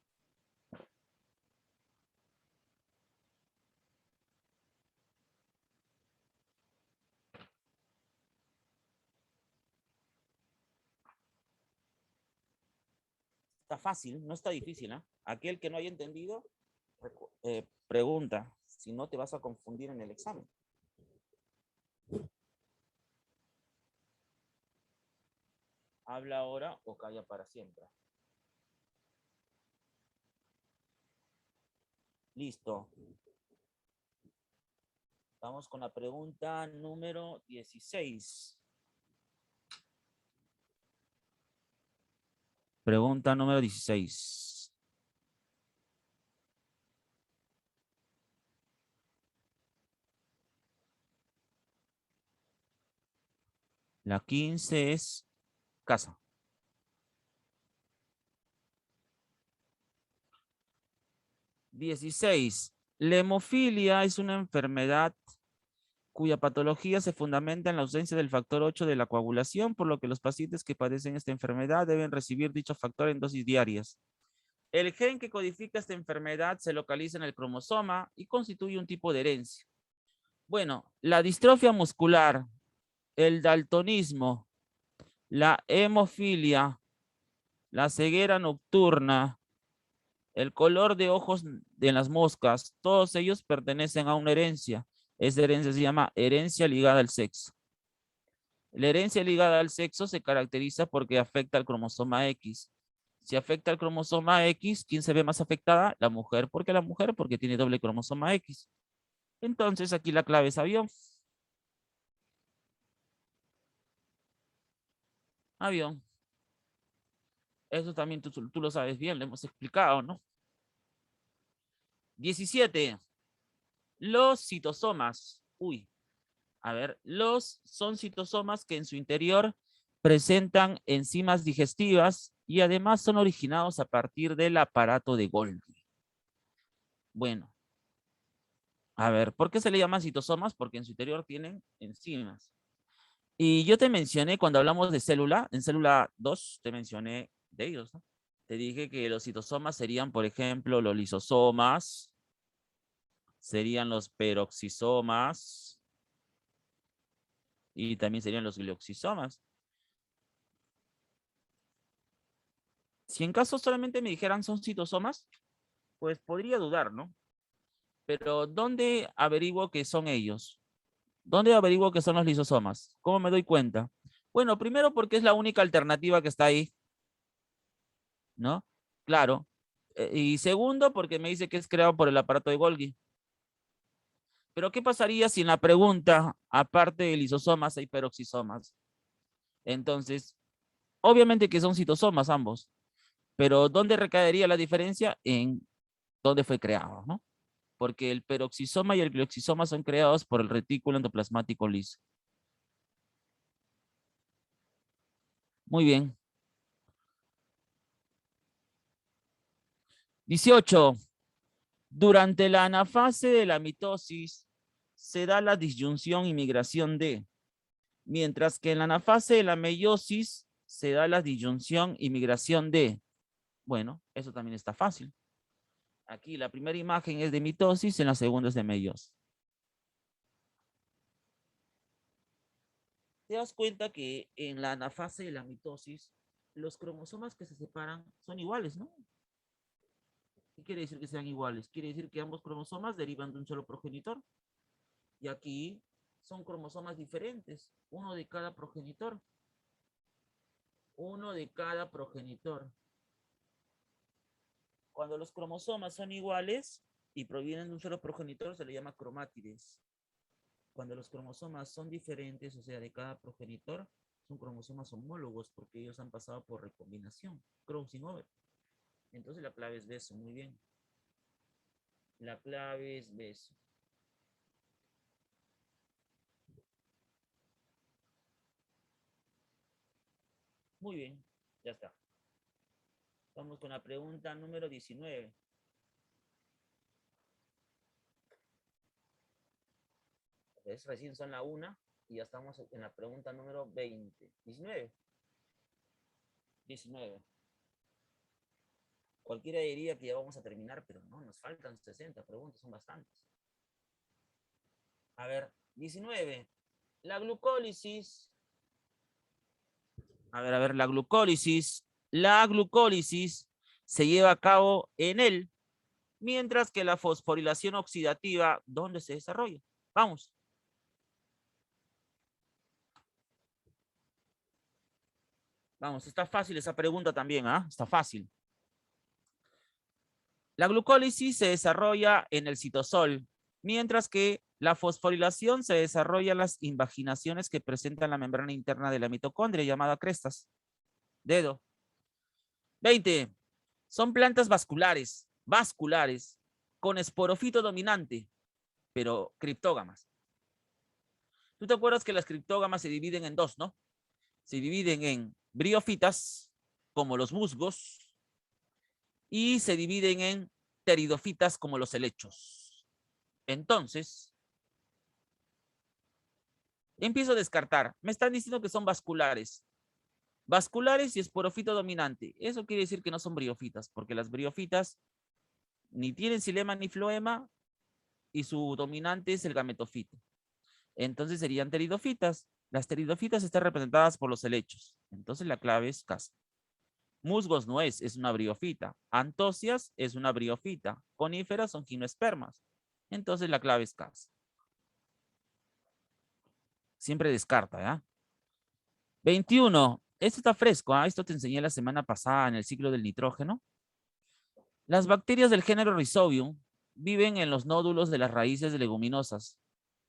Está fácil, no está difícil, ¿eh? Aquel que no haya entendido, pregunta. Si no, te vas a confundir en el examen. Habla ahora o calla para siempre. Listo. Vamos con la pregunta número 16. Pregunta número 16. La 15 es casa. 16. La hemofilia es una enfermedad cuya patología se fundamenta en la ausencia del factor 8 de la coagulación, por lo que los pacientes que padecen esta enfermedad deben recibir dicho factor en dosis diarias. El gen que codifica esta enfermedad se localiza en el cromosoma y constituye un tipo de herencia. Bueno, la distrofia muscular, el daltonismo, la hemofilia, la ceguera nocturna, el color de ojos de las moscas, todos ellos pertenecen a una herencia. Esa herencia se llama herencia ligada al sexo. La herencia ligada al sexo se caracteriza porque afecta al cromosoma X. Si afecta al cromosoma X, ¿quién se ve más afectada? La mujer. ¿Por qué la mujer? Porque tiene doble cromosoma X. Entonces aquí la clave es avión. Avión. Eso también tú lo sabes bien, lo hemos explicado, ¿no? 17. Los citosomas. Uy, a ver, son citosomas que en su interior presentan enzimas digestivas y además son originados a partir del aparato de Golgi. Bueno, a ver, ¿por qué se le llaman citosomas? Porque en su interior tienen enzimas. Y yo te mencioné cuando hablamos de célula, en célula 2 te mencioné de ellos, ¿no? Te dije que los citosomas serían, por ejemplo, los lisosomas, serían los peroxisomas y también serían los glioxisomas. Si en caso solamente me dijeran son citosomas, pues podría dudar, ¿no? Pero ¿dónde averiguo que son ellos? ¿Dónde averiguo que son los lisosomas? ¿Cómo me doy cuenta? Bueno, primero porque es la única alternativa que está ahí, ¿no? Claro. Y segundo, porque me dice que es creado por el aparato de Golgi. Pero ¿qué pasaría si en la pregunta, aparte de lisosomas, hay peroxisomas? Entonces, obviamente que son citosomas ambos, pero ¿dónde recaería la diferencia? En dónde fue creado, ¿no? Porque el peroxisoma y el glioxisoma son creados por el retículo endoplasmático liso. Muy bien. 18. Durante la anafase de la mitosis se da la disyunción y migración de, mientras que en la anafase de la meiosis se da la disyunción y migración de. Bueno, eso también está fácil. Aquí la primera imagen es de mitosis, en la segunda es de meiosis. Te das cuenta que en la anafase de la mitosis, los cromosomas que se separan son iguales, ¿no? ¿Qué quiere decir que sean iguales? Quiere decir que ambos cromosomas derivan de un solo progenitor. Y aquí son cromosomas diferentes, uno de cada progenitor. Uno de cada progenitor. Cuando los cromosomas son iguales y provienen de un solo progenitor, se le llama cromátides. Cuando los cromosomas son diferentes, o sea, de cada progenitor, son cromosomas homólogos porque ellos han pasado por recombinación, crossing over. Entonces la clave es beso, muy bien. La clave es beso. Muy bien, ya está. Vamos con la pregunta número 19. ¿Ves? Recién son la 1 y ya estamos en la pregunta número 20. 19. 19. Cualquiera diría que ya vamos a terminar, pero no, nos faltan 60 preguntas, son bastantes. A ver, 19. La glucólisis. A ver, la glucólisis. La glucólisis se lleva a cabo en él, mientras que la fosforilación oxidativa, ¿dónde se desarrolla? Vamos. Vamos, está fácil esa pregunta también, ¿ah? Está fácil. La glucólisis se desarrolla en el citosol, mientras que la fosforilación se desarrolla en las invaginaciones que presentan la membrana interna de la mitocondria, llamada crestas. Dedo. 20. Son plantas vasculares, con esporofito dominante, pero criptógamas. ¿Tú te acuerdas que las criptógamas se dividen en dos, no? Se dividen en briofitas, como los musgos, y se dividen en pteridofitas, como los helechos. Entonces, empiezo a descartar. Me están diciendo que son vasculares. Vasculares y esporofito dominante. Eso quiere decir que no son briofitas, porque las briofitas ni tienen xilema ni floema y su dominante es el gametofito. Entonces serían pteridofitas. Las pteridofitas están representadas por los helechos. Entonces la clave es casa. Musgos no es una briofita. Antocias es una briofita. Coníferas son gimnospermas. Entonces la clave es casa. Siempre descarta, ¿ya? 21. Esto está fresco, ¿ah? Esto te enseñé la semana pasada en el ciclo del nitrógeno. Las bacterias del género Rhizobium viven en los nódulos de las raíces de leguminosas.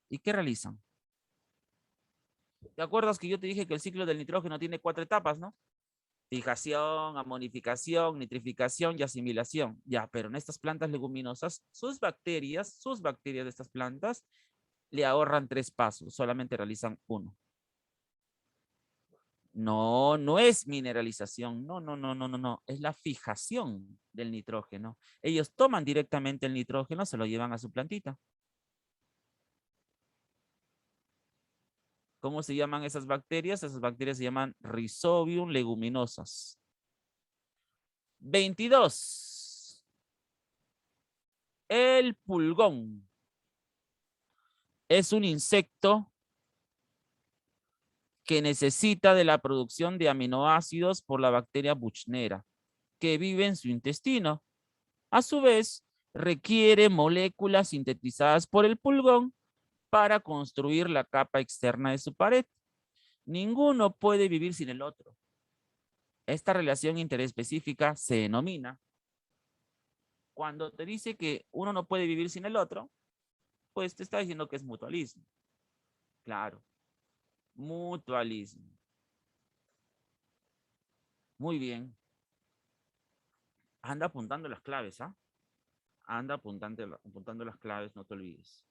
¿Y qué realizan? ¿Te acuerdas que yo te dije que el ciclo del nitrógeno tiene 4 etapas, no? Fijación, amonificación, nitrificación y asimilación. Ya, pero en estas plantas leguminosas, sus bacterias de estas plantas, le ahorran 3 pasos, solamente realizan 1. No, no es mineralización, no, es la fijación del nitrógeno. Ellos toman directamente el nitrógeno, se lo llevan a su plantita. ¿Cómo se llaman esas bacterias? Esas bacterias se llaman Rhizobium leguminosas. 22. El pulgón es un insecto que necesita de la producción de aminoácidos por la bacteria Buchnera, que vive en su intestino. A su vez, requiere moléculas sintetizadas por el pulgón para construir la capa externa de su pared. Ninguno puede vivir sin el otro. Esta relación interespecífica se denomina, cuando te dice que uno no puede vivir sin el otro, pues te está diciendo que es mutualismo. Claro, mutualismo. Muy bien. Anda apuntando las claves, ¿ah? Anda apuntando las claves, no te olvides.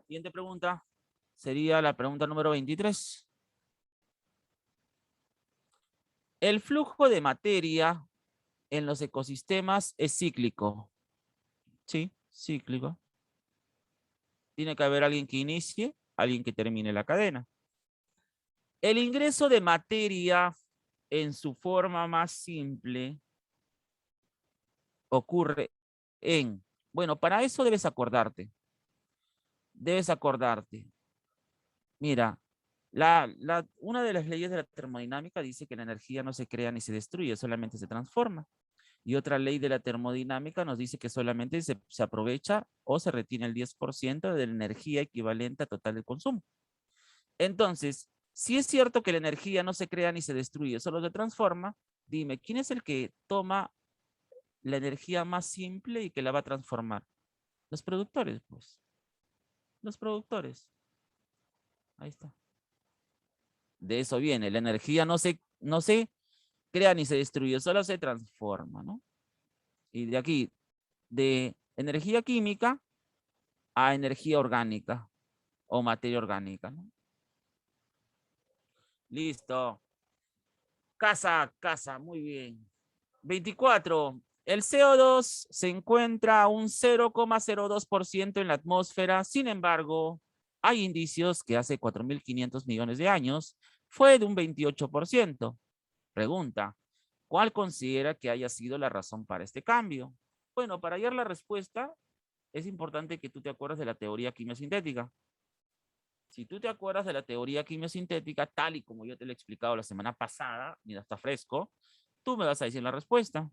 Siguiente pregunta sería la pregunta número 23. El flujo de materia en los ecosistemas es cíclico. Sí, cíclico. Tiene que haber alguien que inicie, alguien que termine la cadena. El ingreso de materia en su forma más simple ocurre en, bueno, para eso debes acordarte. Mira, una de las leyes de la termodinámica dice que la energía no se crea ni se destruye, solamente se transforma. Y otra ley de la termodinámica nos dice que solamente se aprovecha o se retiene el 10% de la energía equivalente a total del consumo. Entonces, si es cierto que la energía no se crea ni se destruye, solo se transforma, dime, ¿quién es el que toma la energía más simple y que la va a transformar? Los productores, pues. Los productores. Ahí está. De eso viene. La energía no se crea ni se destruye, solo se transforma, ¿no? Y de aquí, de energía química a energía orgánica o materia orgánica, ¿no? Listo. Casa, muy bien. 24. El CO2 se encuentra a un 0,02% en la atmósfera. Sin embargo, hay indicios que hace 4.500 millones de años fue de un 28%. Pregunta, ¿cuál considera que haya sido la razón para este cambio? Bueno, para hallar la respuesta, es importante que tú te acuerdes de la teoría quimiosintética. Si tú te acuerdas de la teoría quimiosintética, tal y como yo te lo he explicado la semana pasada, mira, está fresco, tú me vas a decir la respuesta.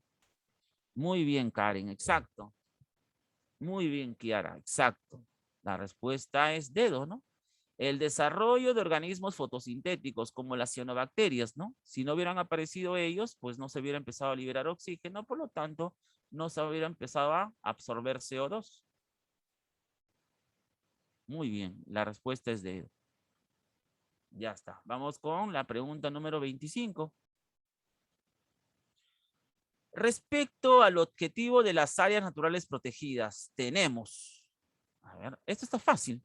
Muy bien, Karen, exacto. Muy bien, Kiara, exacto. La respuesta es dedo, ¿no? El desarrollo de organismos fotosintéticos como las cianobacterias, ¿no? Si no hubieran aparecido ellos, pues no se hubiera empezado a liberar oxígeno, por lo tanto, no se hubiera empezado a absorber CO2. Muy bien, la respuesta es dedo. Ya está. Vamos con la pregunta número 25. Respecto al objetivo de las áreas naturales protegidas, tenemos, a ver, esto está fácil.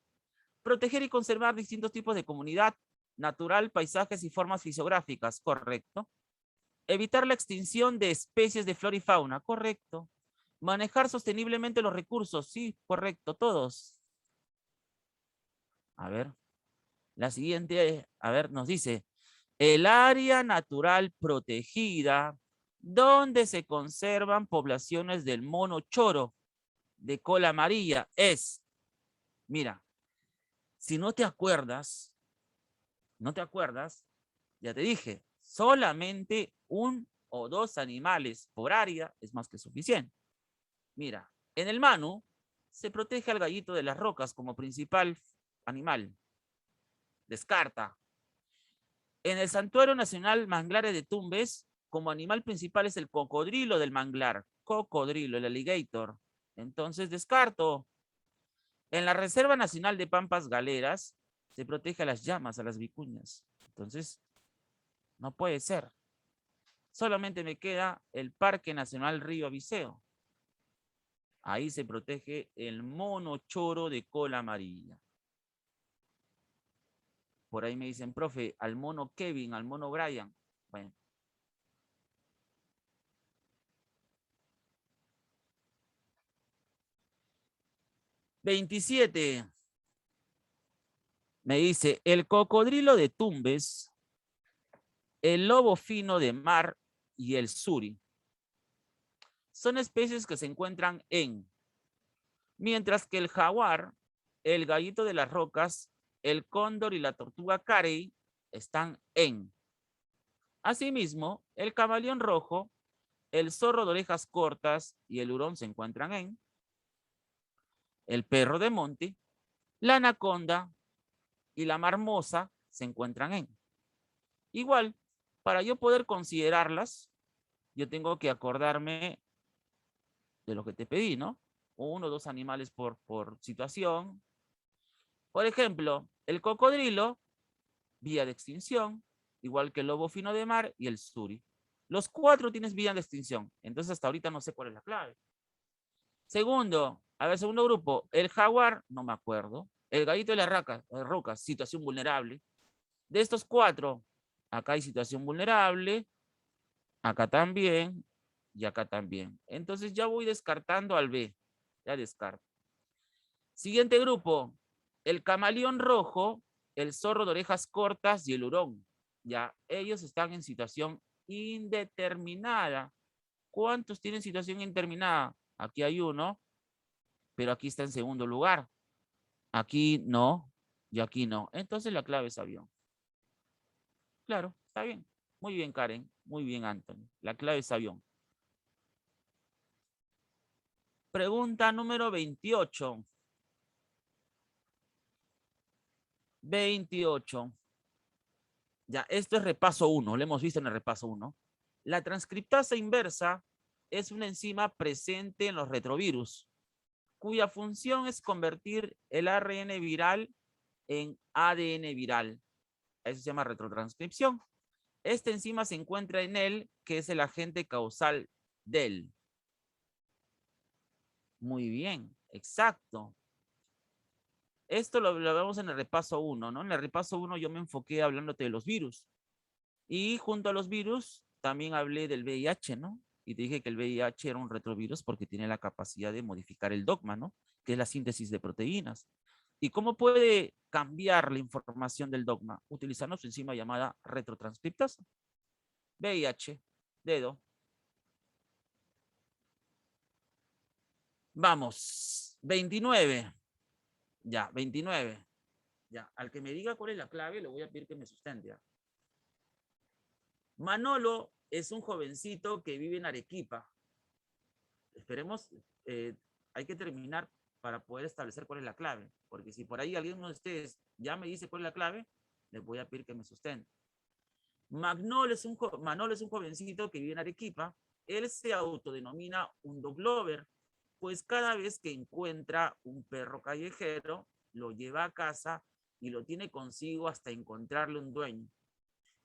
Proteger y conservar distintos tipos de comunidad natural, paisajes y formas fisiográficas, correcto. Evitar la extinción de especies de flora y fauna, correcto. Manejar sosteniblemente los recursos, sí, correcto, todos. A ver, la siguiente, a ver, nos dice, el área natural protegida donde se conservan poblaciones del mono choro de cola amarilla es, mira, si no te acuerdas, ya te dije, solamente un o dos animales por área es más que suficiente. Mira, en el Manu se protege al gallito de las rocas como principal animal. Descarta. En el Santuario Nacional Manglares de Tumbes, como animal principal es el cocodrilo del manglar. Cocodrilo, el alligator. Entonces descarto. En la Reserva Nacional de Pampas Galeras se protege a las llamas, a las vicuñas. Entonces, no puede ser. Solamente me queda el Parque Nacional Río Viseo. Ahí se protege el mono choro de cola amarilla. Por ahí me dicen, profe, al mono Kevin, al mono Brian. Bueno. #27. Me dice, el cocodrilo de Tumbes, el lobo fino de mar y el suri son especies que se encuentran en, mientras que el jaguar, el gallito de las rocas, el cóndor y la tortuga carey están en. Asimismo, el camaleón rojo, el zorro de orejas cortas y el hurón se encuentran en. El perro de monte, la anaconda y la marmosa se encuentran en. Igual, para yo poder considerarlas, yo tengo que acordarme de lo que te pedí, ¿no? Uno o dos animales por situación. Por ejemplo, el cocodrilo, vía de extinción, igual que el lobo fino de mar y el suri. Los cuatro tienes vía de extinción. Entonces hasta ahorita no sé cuál es la clave. Segundo, a ver, segundo grupo, el jaguar, no me acuerdo. El gallito de las rocas, situación vulnerable. De estos cuatro, acá hay situación vulnerable, acá también y acá también. Entonces ya voy descartando al B. Ya descarto. Siguiente grupo, el camaleón rojo, el zorro de orejas cortas y el hurón. Ya, ellos están en situación indeterminada. ¿Cuántos tienen situación indeterminada? Aquí hay uno, pero aquí está en segundo lugar. Aquí no, y aquí no. Entonces la clave es avión. Claro, está bien. Muy bien, Karen. Muy bien, Anthony. La clave es avión. Pregunta número 28. 28. Ya, esto es repaso 1. Lo hemos visto en el repaso 1. La transcriptasa inversa es una enzima presente en los retrovirus, cuya función es convertir el ARN viral en ADN viral. Eso se llama retrotranscripción. Esta enzima se encuentra en él, que es el agente causal del. Muy bien, exacto. Esto lo vemos en el repaso 1, ¿no? En el repaso 1 yo me enfoqué hablándote de los virus. Y junto a los virus también hablé del VIH, ¿no? Y te dije que el VIH era un retrovirus porque tiene la capacidad de modificar el dogma, ¿no? Que es la síntesis de proteínas. ¿Y cómo puede cambiar la información del dogma? Utilizando su enzima llamada retrotranscriptasa. VIH, dedo. Vamos, 29. Ya, 29. Ya, al que me diga cuál es la clave, le voy a pedir que me sustente. Manolo es un jovencito que vive en Arequipa. Esperemos, hay que terminar para poder establecer cuál es la clave, porque si por ahí alguno de ustedes ya me dice cuál es la clave, les voy a pedir que me sustente. Manolo es un jovencito que vive en Arequipa. Él se autodenomina un dog lover, pues cada vez que encuentra un perro callejero, lo lleva a casa y lo tiene consigo hasta encontrarle un dueño.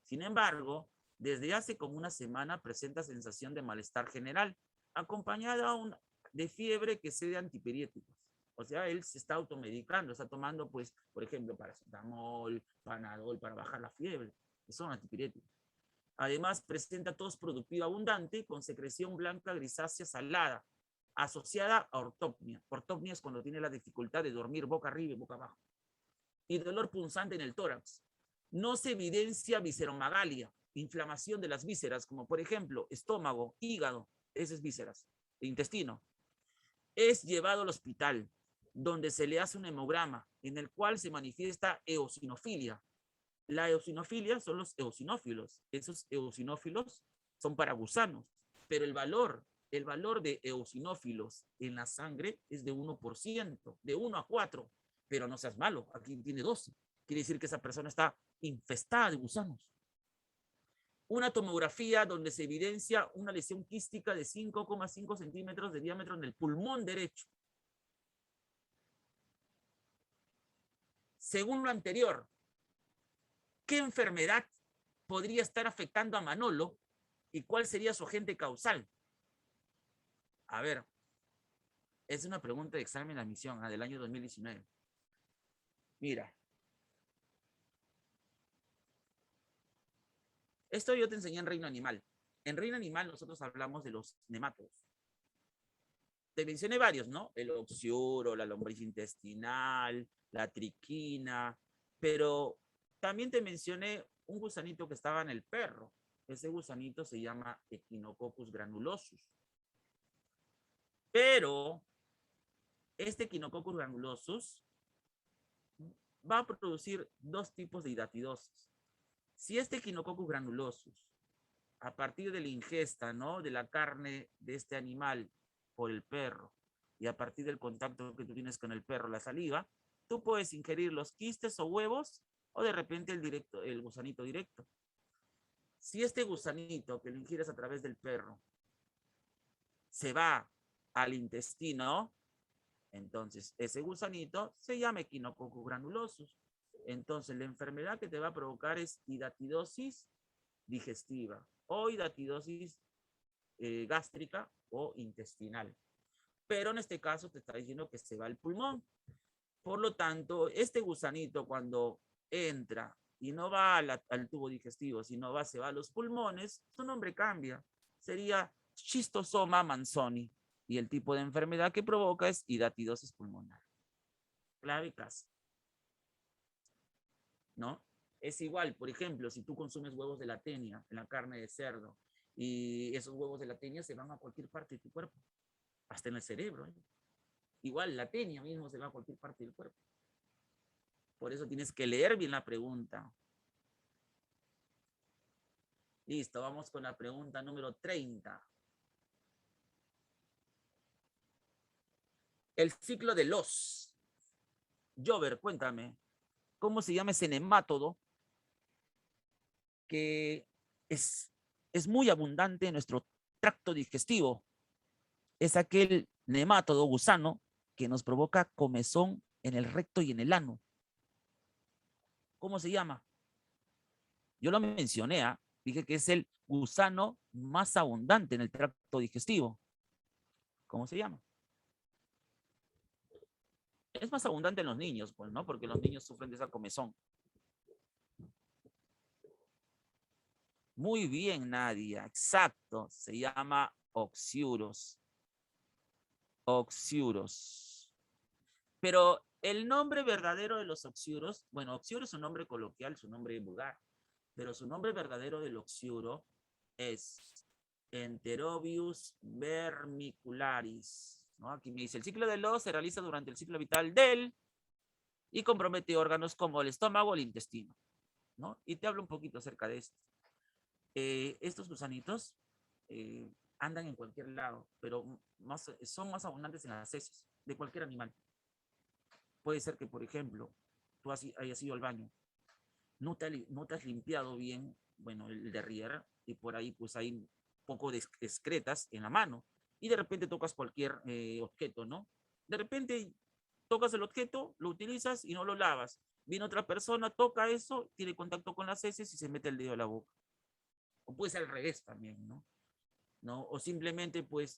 Sin embargo, desde hace como una semana presenta sensación de malestar general, acompañada de fiebre que cede antipiréticos. O sea, él se está automedicando, está tomando, pues, por ejemplo, paracetamol, panadol para bajar la fiebre, que son antipiréticos. Además, presenta tos productiva abundante con secreción blanca grisácea salada, asociada a ortopnia. Ortopnia es cuando tiene la dificultad de dormir boca arriba y boca abajo. Y dolor punzante en el tórax. No se evidencia visceromegalia, inflamación de las vísceras, como por ejemplo estómago, hígado, esas vísceras, intestino. Es llevado al hospital, donde se le hace un hemograma, en el cual se manifiesta eosinofilia. La eosinofilia son los eosinófilos. Esos eosinófilos son para gusanos, pero el valor de eosinófilos en la sangre es de 1%, de 1 a 4, pero no seas malo, aquí tiene 12. Quiere decir que esa persona está infestada de gusanos. Una tomografía donde se evidencia una lesión quística de 5,5 centímetros de diámetro en el pulmón derecho. Según lo anterior, ¿qué enfermedad podría estar afectando a Manolo y cuál sería su agente causal? A ver, es una pregunta de examen de admisión del año 2019. Mira, esto yo te enseñé en Reino Animal. En Reino Animal nosotros hablamos de los nemátodos. Te mencioné varios, ¿no? El oxiuro, la lombriz intestinal, la triquina, pero también te mencioné un gusanito que estaba en el perro. Ese gusanito se llama Echinococcus granulosus. Pero este Echinococcus granulosus va a producir dos tipos de hidatidosis. Si este Echinococcus granulosus, a partir de la ingesta, ¿no?, de la carne de este animal por el perro y a partir del contacto que tú tienes con el perro, la saliva, tú puedes ingerir los quistes o huevos o de repente el gusanito directo. Si este gusanito que lo ingieres a través del perro se va al intestino, entonces ese gusanito se llama Echinococcus granulosus. Entonces la enfermedad que te va a provocar es hidatidosis digestiva o hidatidosis gástrica o intestinal. Pero en este caso te está diciendo que se va al pulmón. Por lo tanto, este gusanito cuando entra y no va al tubo digestivo, sino se va a los pulmones, su nombre cambia. Sería Schistosoma manzoni. Y el tipo de enfermedad que provoca es hidatidosis pulmonar. Clave casi. ¿No? Es igual, por ejemplo, si tú consumes huevos de la tenia en la carne de cerdo y esos huevos de la tenia se van a cualquier parte de tu cuerpo, hasta en el cerebro. Igual la tenia mismo se va a cualquier parte del cuerpo. Por eso tienes que leer bien la pregunta. Listo, vamos con la pregunta número 30. El ciclo de los. Jover, cuéntame, ¿cómo se llama ese nemátodo que es muy abundante en nuestro tracto digestivo? Es aquel nemátodo gusano que nos provoca comezón en el recto y en el ano. ¿Cómo se llama? Yo lo mencioné, Dije que es el gusano más abundante en el tracto digestivo. ¿Cómo se llama? Es más abundante en los niños, pues, ¿no? Porque los niños sufren de esa comezón. Muy bien, Nadia. Exacto. Se llama Oxiurus. Oxiurus. Pero el nombre verdadero de los oxiuros, bueno, oxiuro es un nombre coloquial, su nombre vulgar, pero su nombre verdadero del oxiuro es Enterobius vermicularis, ¿no? Aquí me dice, el ciclo del O se realiza durante el ciclo vital del y compromete órganos como el estómago o el intestino, ¿no? Y te hablo un poquito acerca de esto. Estos gusanitos andan en cualquier lado, pero son más abundantes en las heces de cualquier animal. Puede ser que, por ejemplo, tú hayas ido al baño, no te has limpiado bien, bueno, el derrier, y por ahí pues hay un poco de excretas en la mano, y de repente tocas cualquier objeto, ¿no? De repente tocas el objeto, lo utilizas y no lo lavas. Viene otra persona, toca eso, tiene contacto con las heces y se mete el dedo a la boca. O puede ser al revés también, ¿no? ¿No? O simplemente pues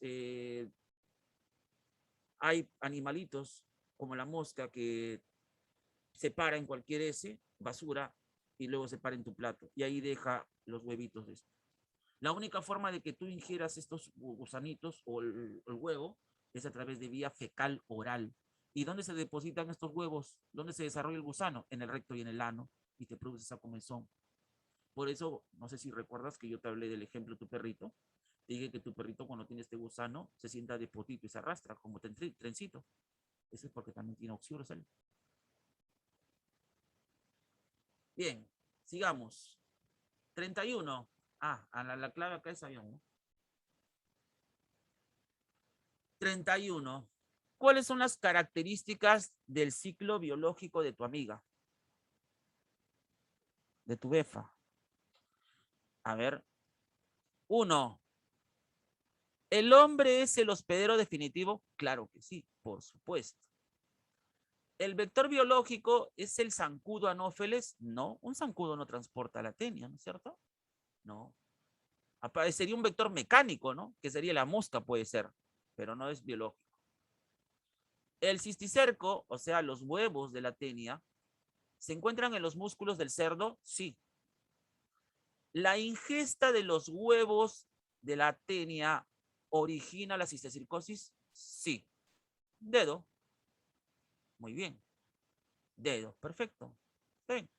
hay animalitos como la mosca que se para en cualquier basura, y luego se para en tu plato. Y ahí deja los huevitos de esto. La única forma de que tú ingieras estos gusanitos o el huevo es a través de vía fecal oral. ¿Y dónde se depositan estos huevos? ¿Dónde se desarrolla el gusano? En el recto y en el ano. Y te produce esa comezón. Por eso, no sé si recuerdas que yo te hablé del ejemplo de tu perrito. Te dije que tu perrito cuando tiene este gusano se sienta de potito y se arrastra como trencito. Eso es porque también tiene oxiuros él. Bien, sigamos. 31. La clave acá es avión, ¿no? 31. ¿Cuáles son las características del ciclo biológico de tu amiga? De tu befa. A ver. 1. ¿El hombre es el hospedero definitivo? Claro que sí, por supuesto. ¿El vector biológico es el zancudo anófeles? No, un zancudo no transporta la tenia, ¿no es cierto? No. Sería un vector mecánico, ¿no? Que sería la mosca, puede ser, pero no es biológico. El cisticerco, o sea, los huevos de la tenia, ¿se encuentran en los músculos del cerdo? Sí. ¿La ingesta de los huevos de la tenia origina la cistocircosis? Sí. Dedo. Muy bien. Dedo. Perfecto. Bien.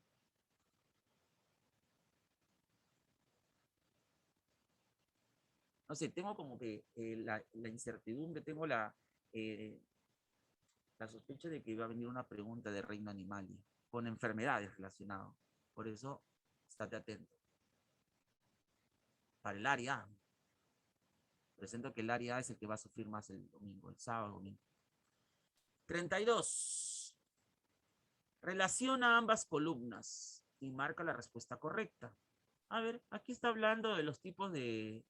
No sé, tengo como que la incertidumbre, tengo eh, la sospecha de que iba a venir una pregunta de reino animal con enfermedades relacionadas. Por eso, estate atento. Para el área A. Presento que el área A es el que va a sufrir más el domingo, el sábado, domingo. 32. Relaciona ambas columnas y marca la respuesta correcta. A ver, aquí está hablando de los tipos de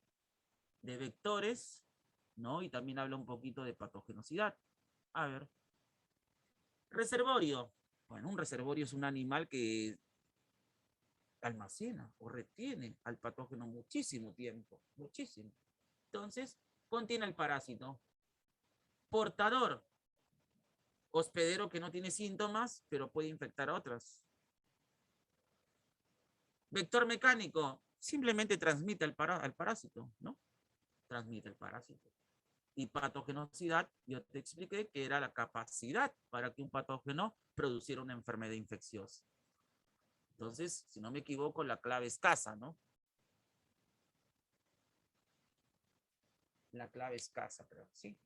vectores, ¿no? Y también habla un poquito de patogenosidad. A ver, reservorio. Bueno, un reservorio es un animal que almacena o retiene al patógeno muchísimo tiempo, muchísimo. Entonces, contiene el parásito. Portador, hospedero que no tiene síntomas, pero puede infectar a otras. Vector mecánico, simplemente transmite al parásito, ¿no? Transmite el parásito. Y patogenosidad, yo te expliqué que era la capacidad para que un patógeno produciera una enfermedad infecciosa. Entonces, si no me equivoco, la clave es casa, ¿no? La clave es casa, creo, ¿sí?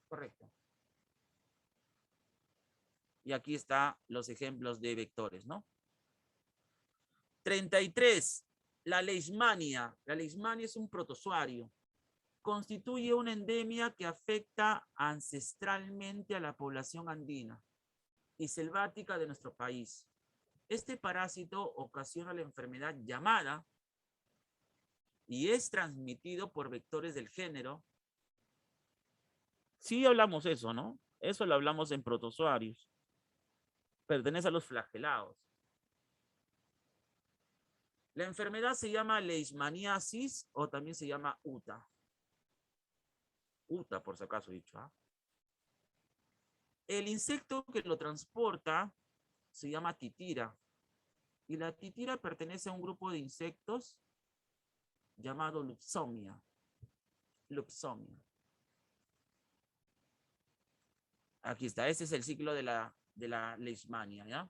Correcto. Y aquí están los ejemplos de vectores, ¿no? 33. La leishmania. La leishmania es un protozoario. Constituye una endemia que afecta ancestralmente a la población andina y selvática de nuestro país. Este parásito ocasiona la enfermedad llamada y es transmitido por vectores del género. Sí hablamos eso, ¿no? Eso lo hablamos en protozoarios. Pertenece a los flagelados. La enfermedad se llama leishmaniasis o también se llama UTA. UTA, por si acaso he dicho. El insecto que lo transporta se llama titira. Y la titira pertenece a un grupo de insectos llamado Loxomia. Loxomia. Aquí está, ese es el ciclo de la leishmania, ¿ya?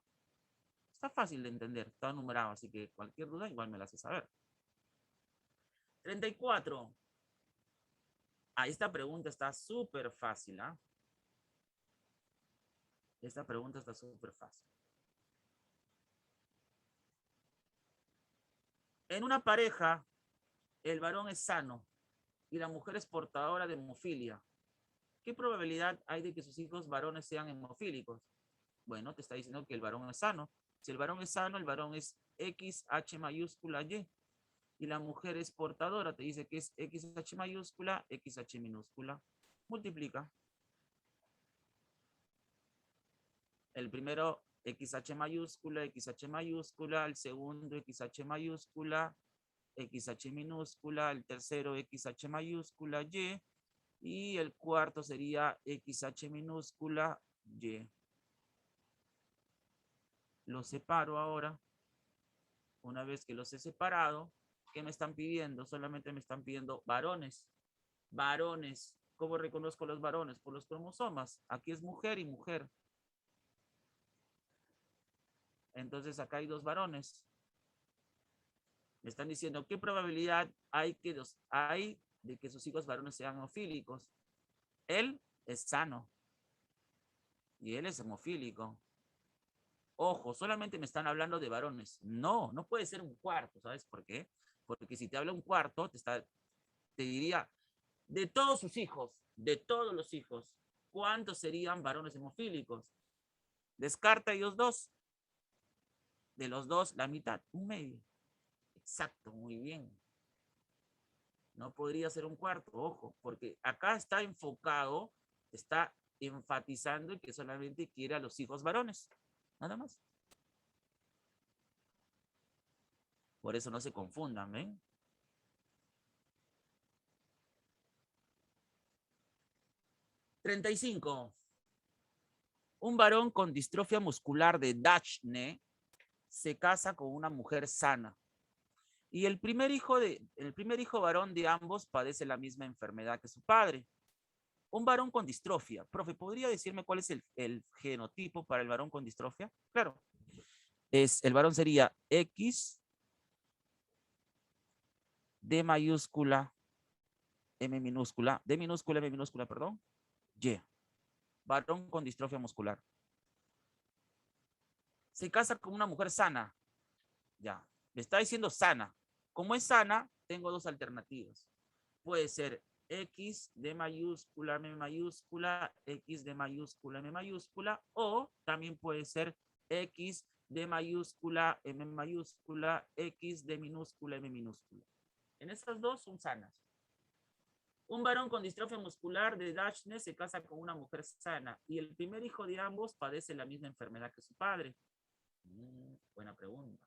Está fácil de entender, está numerado, así que cualquier duda igual me la hace saber. 34. Esta pregunta está súper fácil, ¿ah? Esta pregunta está súper fácil. En una pareja, el varón es sano y la mujer es portadora de hemofilia. ¿Qué probabilidad hay de que sus hijos varones sean hemofílicos? Bueno, te está diciendo que el varón es sano. Si el varón es sano, el varón es XH mayúscula Y. Y la mujer es portadora, te dice que es XH mayúscula, XH minúscula. Multiplica. El primero, XH mayúscula, XH mayúscula. El segundo, XH mayúscula, XH minúscula. El tercero, XH mayúscula, Y. Y el cuarto sería XH minúscula, Y. Los separo ahora. Una vez que los he separado, ¿qué me están pidiendo? Solamente me están pidiendo varones. Varones. ¿Cómo reconozco los varones? Por los cromosomas. Aquí es mujer y mujer. Entonces acá hay dos varones. Me están diciendo, ¿qué probabilidad hay de que sus hijos varones sean hemofílicos? Él es sano. Y él es hemofílico. Ojo, solamente me están hablando de varones. No, no puede ser un cuarto, ¿sabes por qué? Porque si te habla un cuarto, te diría, de todos sus hijos, de todos los hijos, ¿cuántos serían varones hemofílicos? Descarta ellos dos. De los dos, la mitad, un medio. Exacto, muy bien. No podría ser un cuarto, ojo, porque acá está enfocado, está enfatizando que solamente quiere a los hijos varones. Nada más. Por eso no se confundan, ¿ven? 35. Un varón con distrofia muscular de Dachne se casa con una mujer sana. Y el primer hijo varón de ambos padece la misma enfermedad que su padre. Un varón con distrofia. Profe, ¿podría decirme cuál es el genotipo para el varón con distrofia? Claro. El varón sería X, D mayúscula, M minúscula, D minúscula, M minúscula, perdón, Y. Varón con distrofia muscular. Se casa con una mujer sana. Ya. Me está diciendo sana. Como es sana, tengo dos alternativas. Puede ser X de mayúscula, M mayúscula, X de mayúscula, M mayúscula, o también puede ser X de mayúscula, M mayúscula, X de minúscula, M minúscula. En estas dos son sanas. Un varón con distrofia muscular de Dachne se casa con una mujer sana y el primer hijo de ambos padece la misma enfermedad que su padre. Buena pregunta.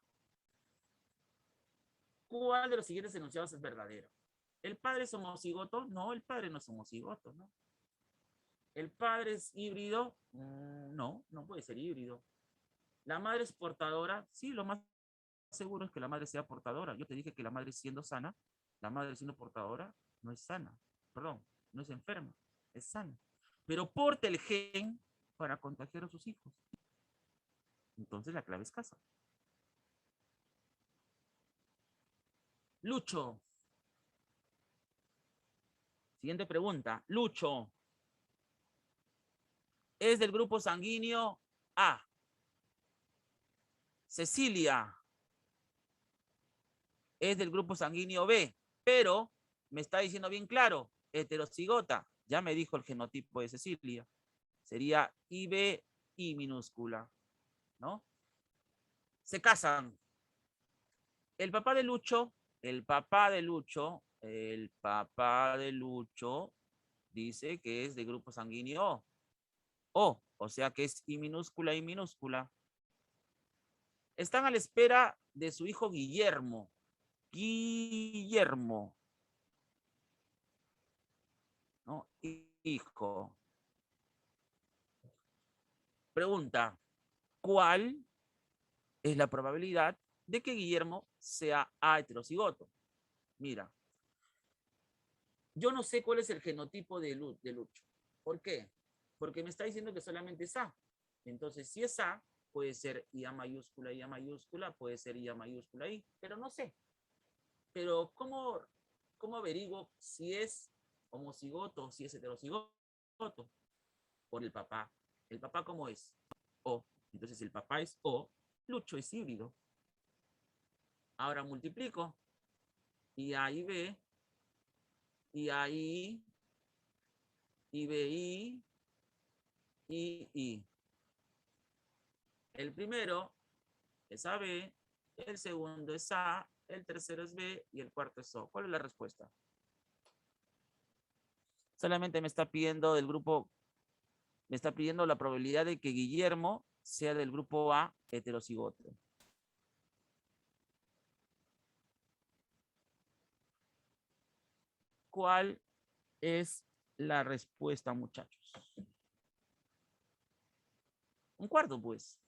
¿Cuál de los siguientes enunciados es verdadero? ¿El padre es homocigoto? No, el padre no es homocigoto, ¿no? ¿El padre es híbrido? No, no puede ser híbrido. ¿La madre es portadora? Sí, lo más seguro es que la madre sea portadora. Yo te dije que la madre siendo sana, la madre siendo portadora, no es sana. Perdón, no es enferma, es sana. Pero porta el gen para contagiar a sus hijos. Entonces la clave es casa. Lucho. Siguiente pregunta. Lucho. Es del grupo sanguíneo A. Cecilia es del grupo sanguíneo B, pero me está diciendo bien claro, heterocigota. Ya me dijo el genotipo de Cecilia. Sería IB I minúscula, ¿no? Se casan. El papá de Lucho, dice que es de grupo sanguíneo O sea que es I minúscula, I minúscula. Están a la espera de su hijo Guillermo. Guillermo, ¿no? Hijo. Pregunta, ¿cuál es la probabilidad de que Guillermo sea A heterocigoto? Mira, yo no sé cuál es el genotipo de Lucho. ¿Por qué? Porque me está diciendo que solamente es A. Entonces, si es A, puede ser IA mayúscula, puede ser IA mayúscula, I, pero no sé. Pero, ¿cómo averiguo si es homocigoto o si es heterocigoto? Por el papá. ¿El papá cómo es? O. Entonces, el papá es O, Lucho es híbrido. Ahora multiplico. Y ahí B, y ahí, y BI, y I. El primero es AB, el segundo es A, el tercero es B y el cuarto es O. ¿Cuál es la respuesta? Solamente me está pidiendo del grupo, me está pidiendo la probabilidad de que Guillermo sea del grupo A heterocigoto. ¿Cuál es la respuesta, muchachos? Un cuarto, pues.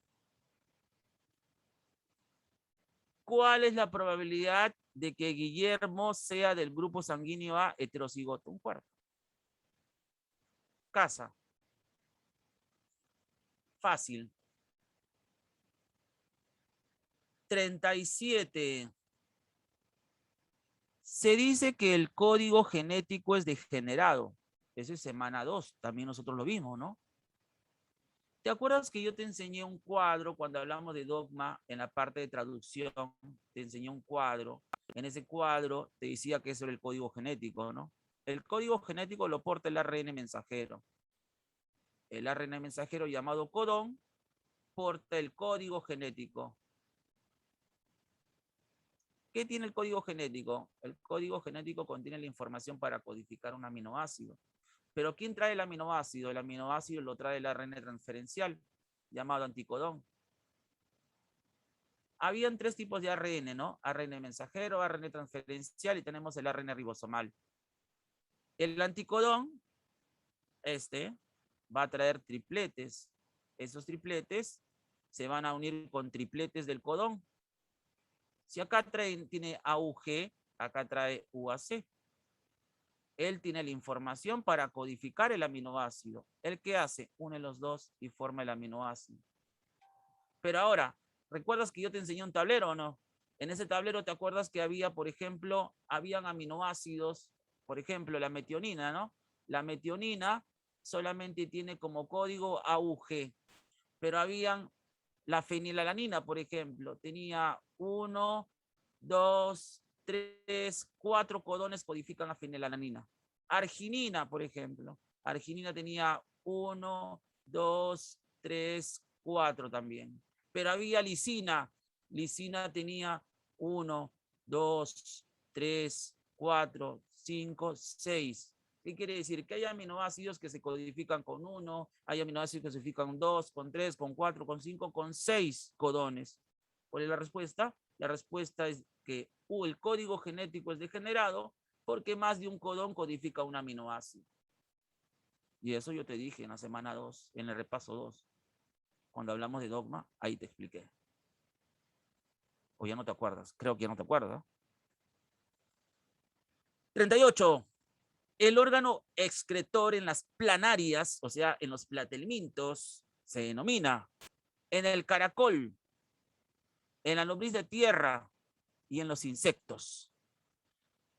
¿Cuál es la probabilidad de que Guillermo sea del grupo sanguíneo A heterocigoto? Un cuarto. Casa. Fácil. 37. Se dice que el código genético es degenerado. Eso es semana 2. También nosotros lo vimos, ¿no? ¿Te acuerdas que yo te enseñé un cuadro cuando hablamos de dogma en la parte de traducción? Te enseñé un cuadro. En ese cuadro te decía que eso era el código genético, ¿no? El código genético lo porta el ARN mensajero. El ARN mensajero llamado codón porta el código genético. ¿Qué tiene el código genético? El código genético contiene la información para codificar un aminoácido. Pero ¿quién trae el aminoácido? El aminoácido lo trae el ARN transferencial, llamado anticodón. Habían 3 tipos de ARN, ¿no? ARN mensajero, ARN transferencial y tenemos el ARN ribosomal. El anticodón, va a traer tripletes. Esos tripletes se van a unir con tripletes del codón. Si acá tiene AUG, acá trae UAC. Él tiene la información para codificar el aminoácido. ¿Él qué hace? Une los dos y forma el aminoácido. Pero ahora, ¿recuerdas que yo te enseñé un tablero o no? En ese tablero te acuerdas que había, por ejemplo, habían aminoácidos, por ejemplo, la metionina, ¿no? La metionina solamente tiene como código AUG, pero habían la fenilalanina, por ejemplo, tenía 1, 2, 3, 4 codones codifican la fenilalanina. Arginina, por ejemplo. Arginina tenía 1, 2, 3, 4 también. Pero había lisina. Lisina tenía 1, 2, 3, 4, 5, 6. ¿Qué quiere decir? Que hay aminoácidos que se codifican con 1, hay aminoácidos que se codifican con 2, con 3, con 4, con 5, con 6 codones. ¿Cuál es la respuesta? La respuesta es que el código genético es degenerado porque más de un codón codifica un aminoácido. Y eso yo te dije en la semana 2, en el repaso 2. Cuando hablamos de dogma, ahí te expliqué. O ya no te acuerdas. Creo que ya no te acuerdas. 38. El órgano excretor en las planarias, o sea, en los platelmintos, se denomina en el caracol, en la lombriz de tierra y en los insectos.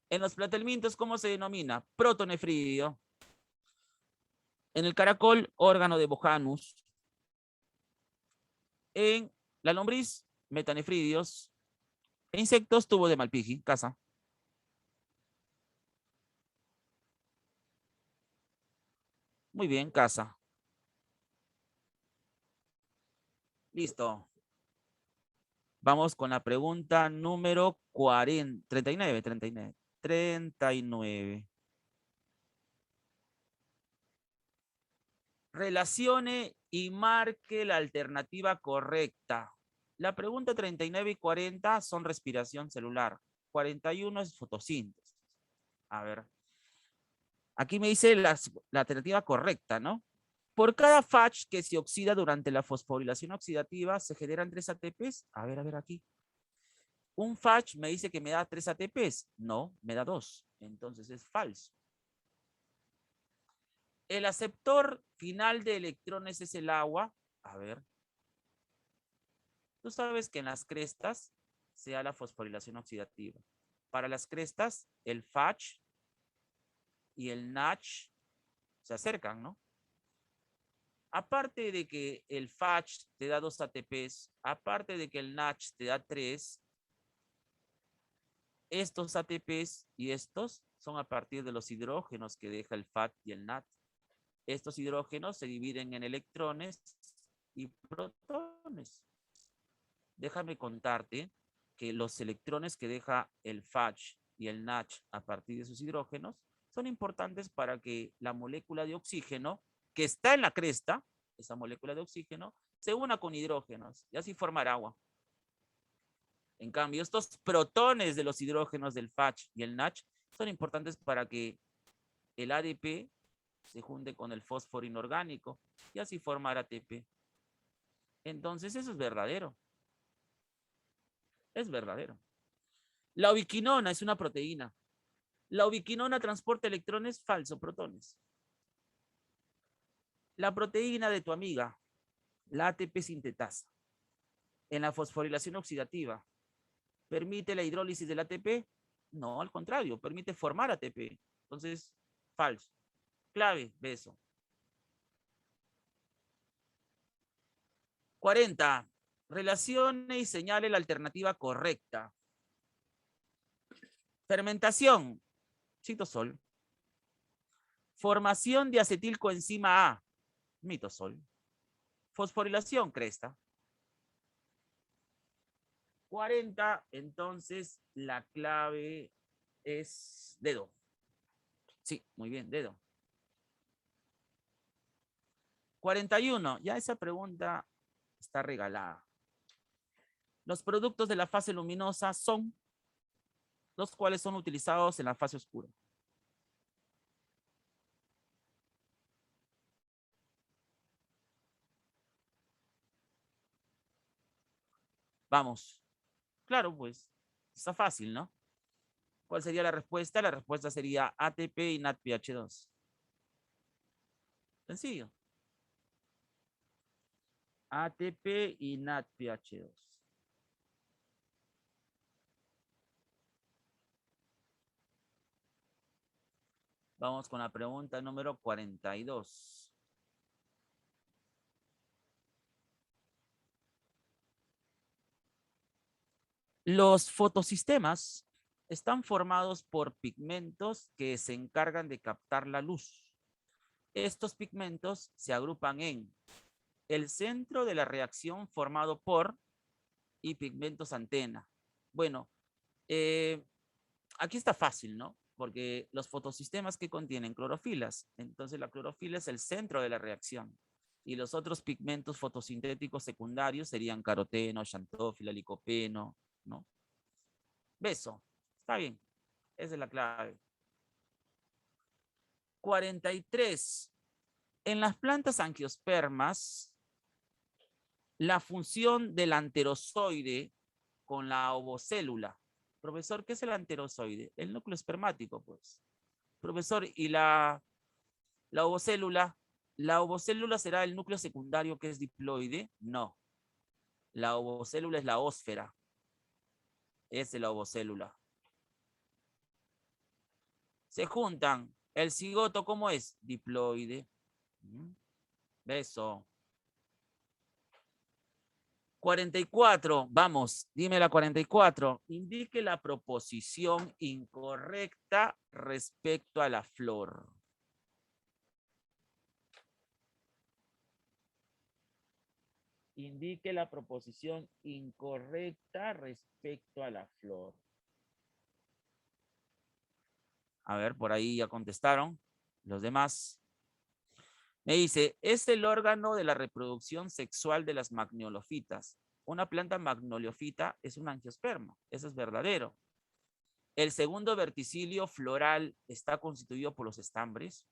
En los platelmintos, ¿cómo se denomina? Protonefridio. En el caracol, órgano de Bojanus. En la lombriz, metanefridios. En insectos, tubo de Malpighi, casa. Muy bien, casa. Listo. Vamos con la pregunta número 40, 39, 39. 39. Relacione y marque la alternativa correcta. La pregunta 39 y 40 son respiración celular. 41 es fotosíntesis. A ver. Aquí me dice la alternativa correcta, ¿no? Por cada FACH que se oxida durante la fosforilación oxidativa, se generan 3 ATPs. A ver aquí. Un FACH me dice que me da 3 ATPs. No, me da 2. Entonces es falso. El aceptor final de electrones es el agua. A ver. Tú sabes que en las crestas se da la fosforilación oxidativa. Para las crestas, el FACH y el NACH se acercan, ¿no? Aparte de que el FACH te da 2 ATPs, aparte de que el NACH te da 3, estos ATPs y estos son a partir de los hidrógenos que deja el FAT y el NAT. Estos hidrógenos se dividen en electrones y protones. Déjame contarte que los electrones que deja el FACH y el NACH a partir de sus hidrógenos son importantes para que la molécula de oxígeno que está en la cresta, esa molécula de oxígeno, se una con hidrógenos y así formar agua. En cambio, estos protones de los hidrógenos del FACH y el NACH son importantes para que el ADP se junte con el fósforo inorgánico y así formar ATP. Entonces, eso es verdadero. Es verdadero. La ubiquinona es una proteína. La ubiquinona transporta electrones, falso, protones. La proteína de tu amiga, la ATP sintetasa, en la fosforilación oxidativa, ¿permite la hidrólisis del ATP? No, al contrario, permite formar ATP. Entonces, falso. Clave, beso. 40. Relacione y señale la alternativa correcta. Fermentación, citosol. Formación de acetilcoenzima A, mitosol. Fosforilación, cresta. 40, entonces la clave es dedo. Sí, muy bien, dedo. 41, ya esa pregunta está regalada. Los productos de la fase luminosa son los cuales son utilizados en la fase oscura. Vamos. Claro, pues, está fácil, ¿no? ¿Cuál sería la respuesta? La respuesta sería ATP y NADPH2. Sencillo. ATP y NADPH2. Vamos con la pregunta número 42. Los fotosistemas están formados por pigmentos que se encargan de captar la luz. Estos pigmentos se agrupan en el centro de la reacción formado por y pigmentos antena. Bueno, aquí está fácil, ¿no? Porque los fotosistemas que contienen clorofilas, entonces la clorofila es el centro de la reacción. Y los otros pigmentos fotosintéticos secundarios serían caroteno, xantófila, licopeno, ¿no? Beso. Está bien. Esa es la clave. 43. En las plantas angiospermas, la función del anterozoide con la ovocélula. Profesor, ¿qué es el anterozoide? El núcleo espermático, pues. Profesor, ¿y la ovocélula? ¿La ovocélula será el núcleo secundario que es diploide? No. La ovocélula es la ósfera. Esa es la ovocélula. Se juntan. El cigoto, ¿cómo es? Diploide. Beso. 44, vamos, dime la 44. Indique la proposición incorrecta respecto a la flor. Indique la proposición incorrecta respecto a la flor. A ver, por ahí ya contestaron. Los demás. Me dice, es el órgano de la reproducción sexual de las magniolofitas. una planta magnoliofita es un angiosperma. Eso es verdadero. El segundo verticilio floral está constituido por los estambres.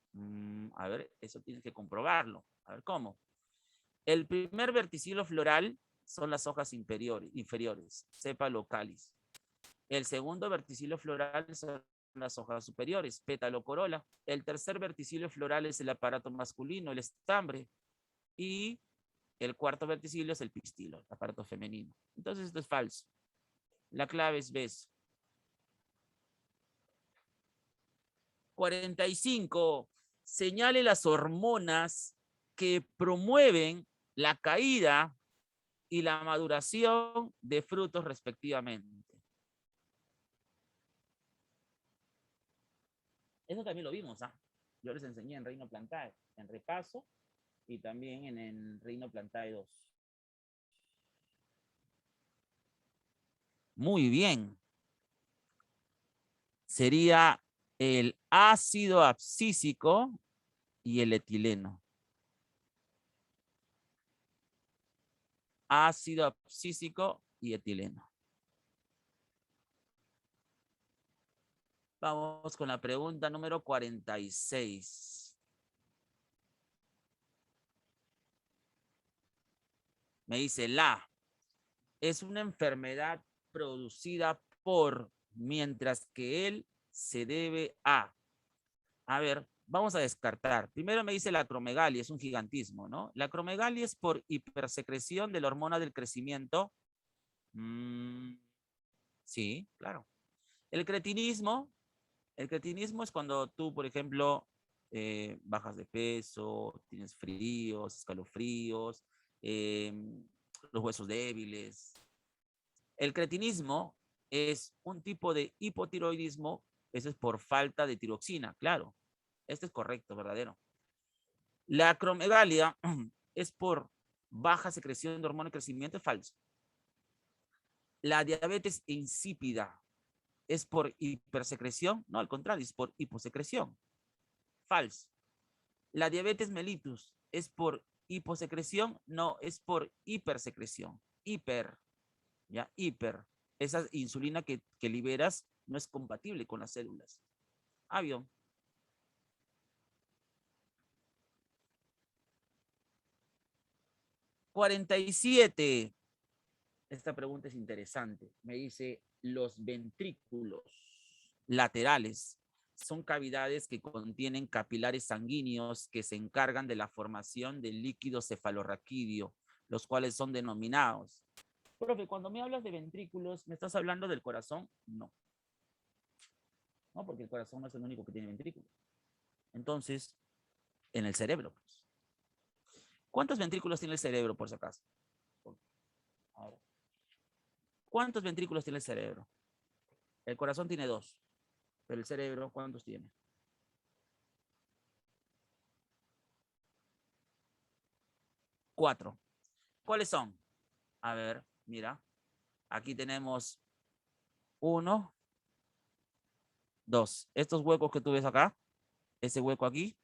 A ver, eso tienes que comprobarlo. A ver, ¿cómo? El primer verticilio floral son las hojas inferiores, sépalo cáliz. El segundo verticilio floral son las hojas superiores, pétalo corola. El tercer verticilio floral es el aparato masculino, el estambre. Y el cuarto verticilio es el pistilo, el aparato femenino. Entonces esto es falso. La clave es B. 45. Señale las hormonas que promueven la caída y la maduración de frutos respectivamente. Eso también lo vimos, ¿ah? Yo les enseñé en Reino Plantae, en repaso, y también en el Reino Plantae 2. Muy bien. Sería el ácido abscísico y el etileno. Ácido abscísico y etileno. Vamos con la pregunta número 46. Me dice, la es una enfermedad producida por, mientras que él se debe a. A ver, vamos a descartar. Primero me dice la acromegalia, es un gigantismo, ¿no? La acromegalia es por hipersecreción de la hormona del crecimiento. Sí, claro. El cretinismo es cuando tú, por ejemplo, bajas de peso, tienes fríos, escalofríos, eh, los huesos débiles. El cretinismo es un tipo de hipotiroidismo, eso es por falta de tiroxina, claro. Este es correcto, verdadero. La acromegalia es por baja secreción de hormona de crecimiento, es falso. La diabetes insípida es por hipersecreción, no, al contrario, es por hiposecreción. Falso. La diabetes mellitus es por hiposecreción, no, es por hipersecreción. Hiper, ya, hiper. Esa insulina que liberas no es compatible con las células. Avión. 47. Esta pregunta es interesante. Me dice, los ventrículos laterales son cavidades que contienen capilares sanguíneos que se encargan de la formación del líquido cefalorraquídeo, los cuales son denominados. Profe, cuando me hablas de ventrículos, ¿me estás hablando del corazón? No. No, porque el corazón no es el único que tiene ventrículos. Entonces, en el cerebro, pues. ¿Cuántos ventrículos tiene el cerebro, por si acaso? Ahora, ¿cuántos ventrículos tiene el cerebro? El corazón tiene 2, pero el cerebro, ¿cuántos tiene? 4. ¿Cuáles son? A ver, mira. Aquí tenemos 1, 2. Estos huecos que tú ves acá, ese hueco aquí,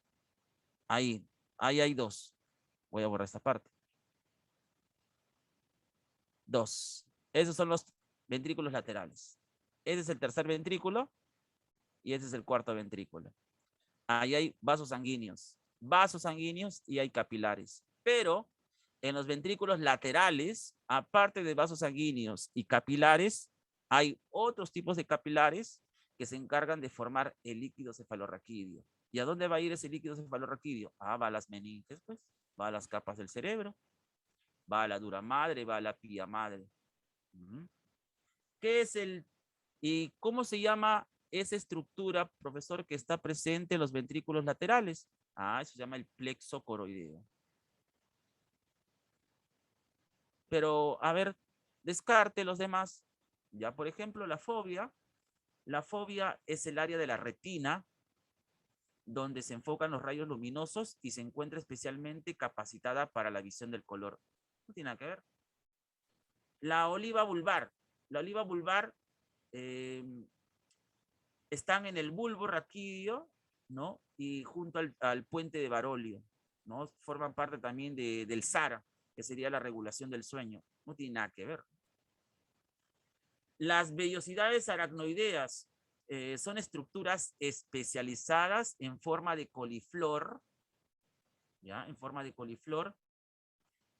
ahí hay 2. Voy a borrar esta parte. 2. Esos son los ventrículos laterales. Ese es el tercer ventrículo y ese es el cuarto ventrículo. Ahí hay vasos sanguíneos y hay capilares. Pero en los ventrículos laterales, aparte de vasos sanguíneos y capilares, hay otros tipos de capilares que se encargan de formar el líquido cefalorraquídeo. ¿Y a dónde va a ir ese líquido cefalorraquídeo? Ah, va a las meninges, pues, va a las capas del cerebro, va a la dura madre, va a la pía madre. ¿Qué es y cómo se llama esa estructura, profesor, que está presente en los ventrículos laterales? Ah, eso se llama el plexo coroideo. Pero, a ver, descarte los demás. Ya, por ejemplo, la fobia. La fobia es el área de la retina donde se enfocan los rayos luminosos y se encuentra especialmente capacitada para la visión del color. No tiene nada que ver. La oliva vulvar. La oliva vulvar están en el bulbo raquídeo, ¿no? Y junto al puente de Barolio, ¿no? Forman parte también del SARA, que sería la regulación del sueño. No tiene nada que ver. Las vellosidades aracnoideas son estructuras especializadas en forma de coliflor, ¿ya? En forma de coliflor,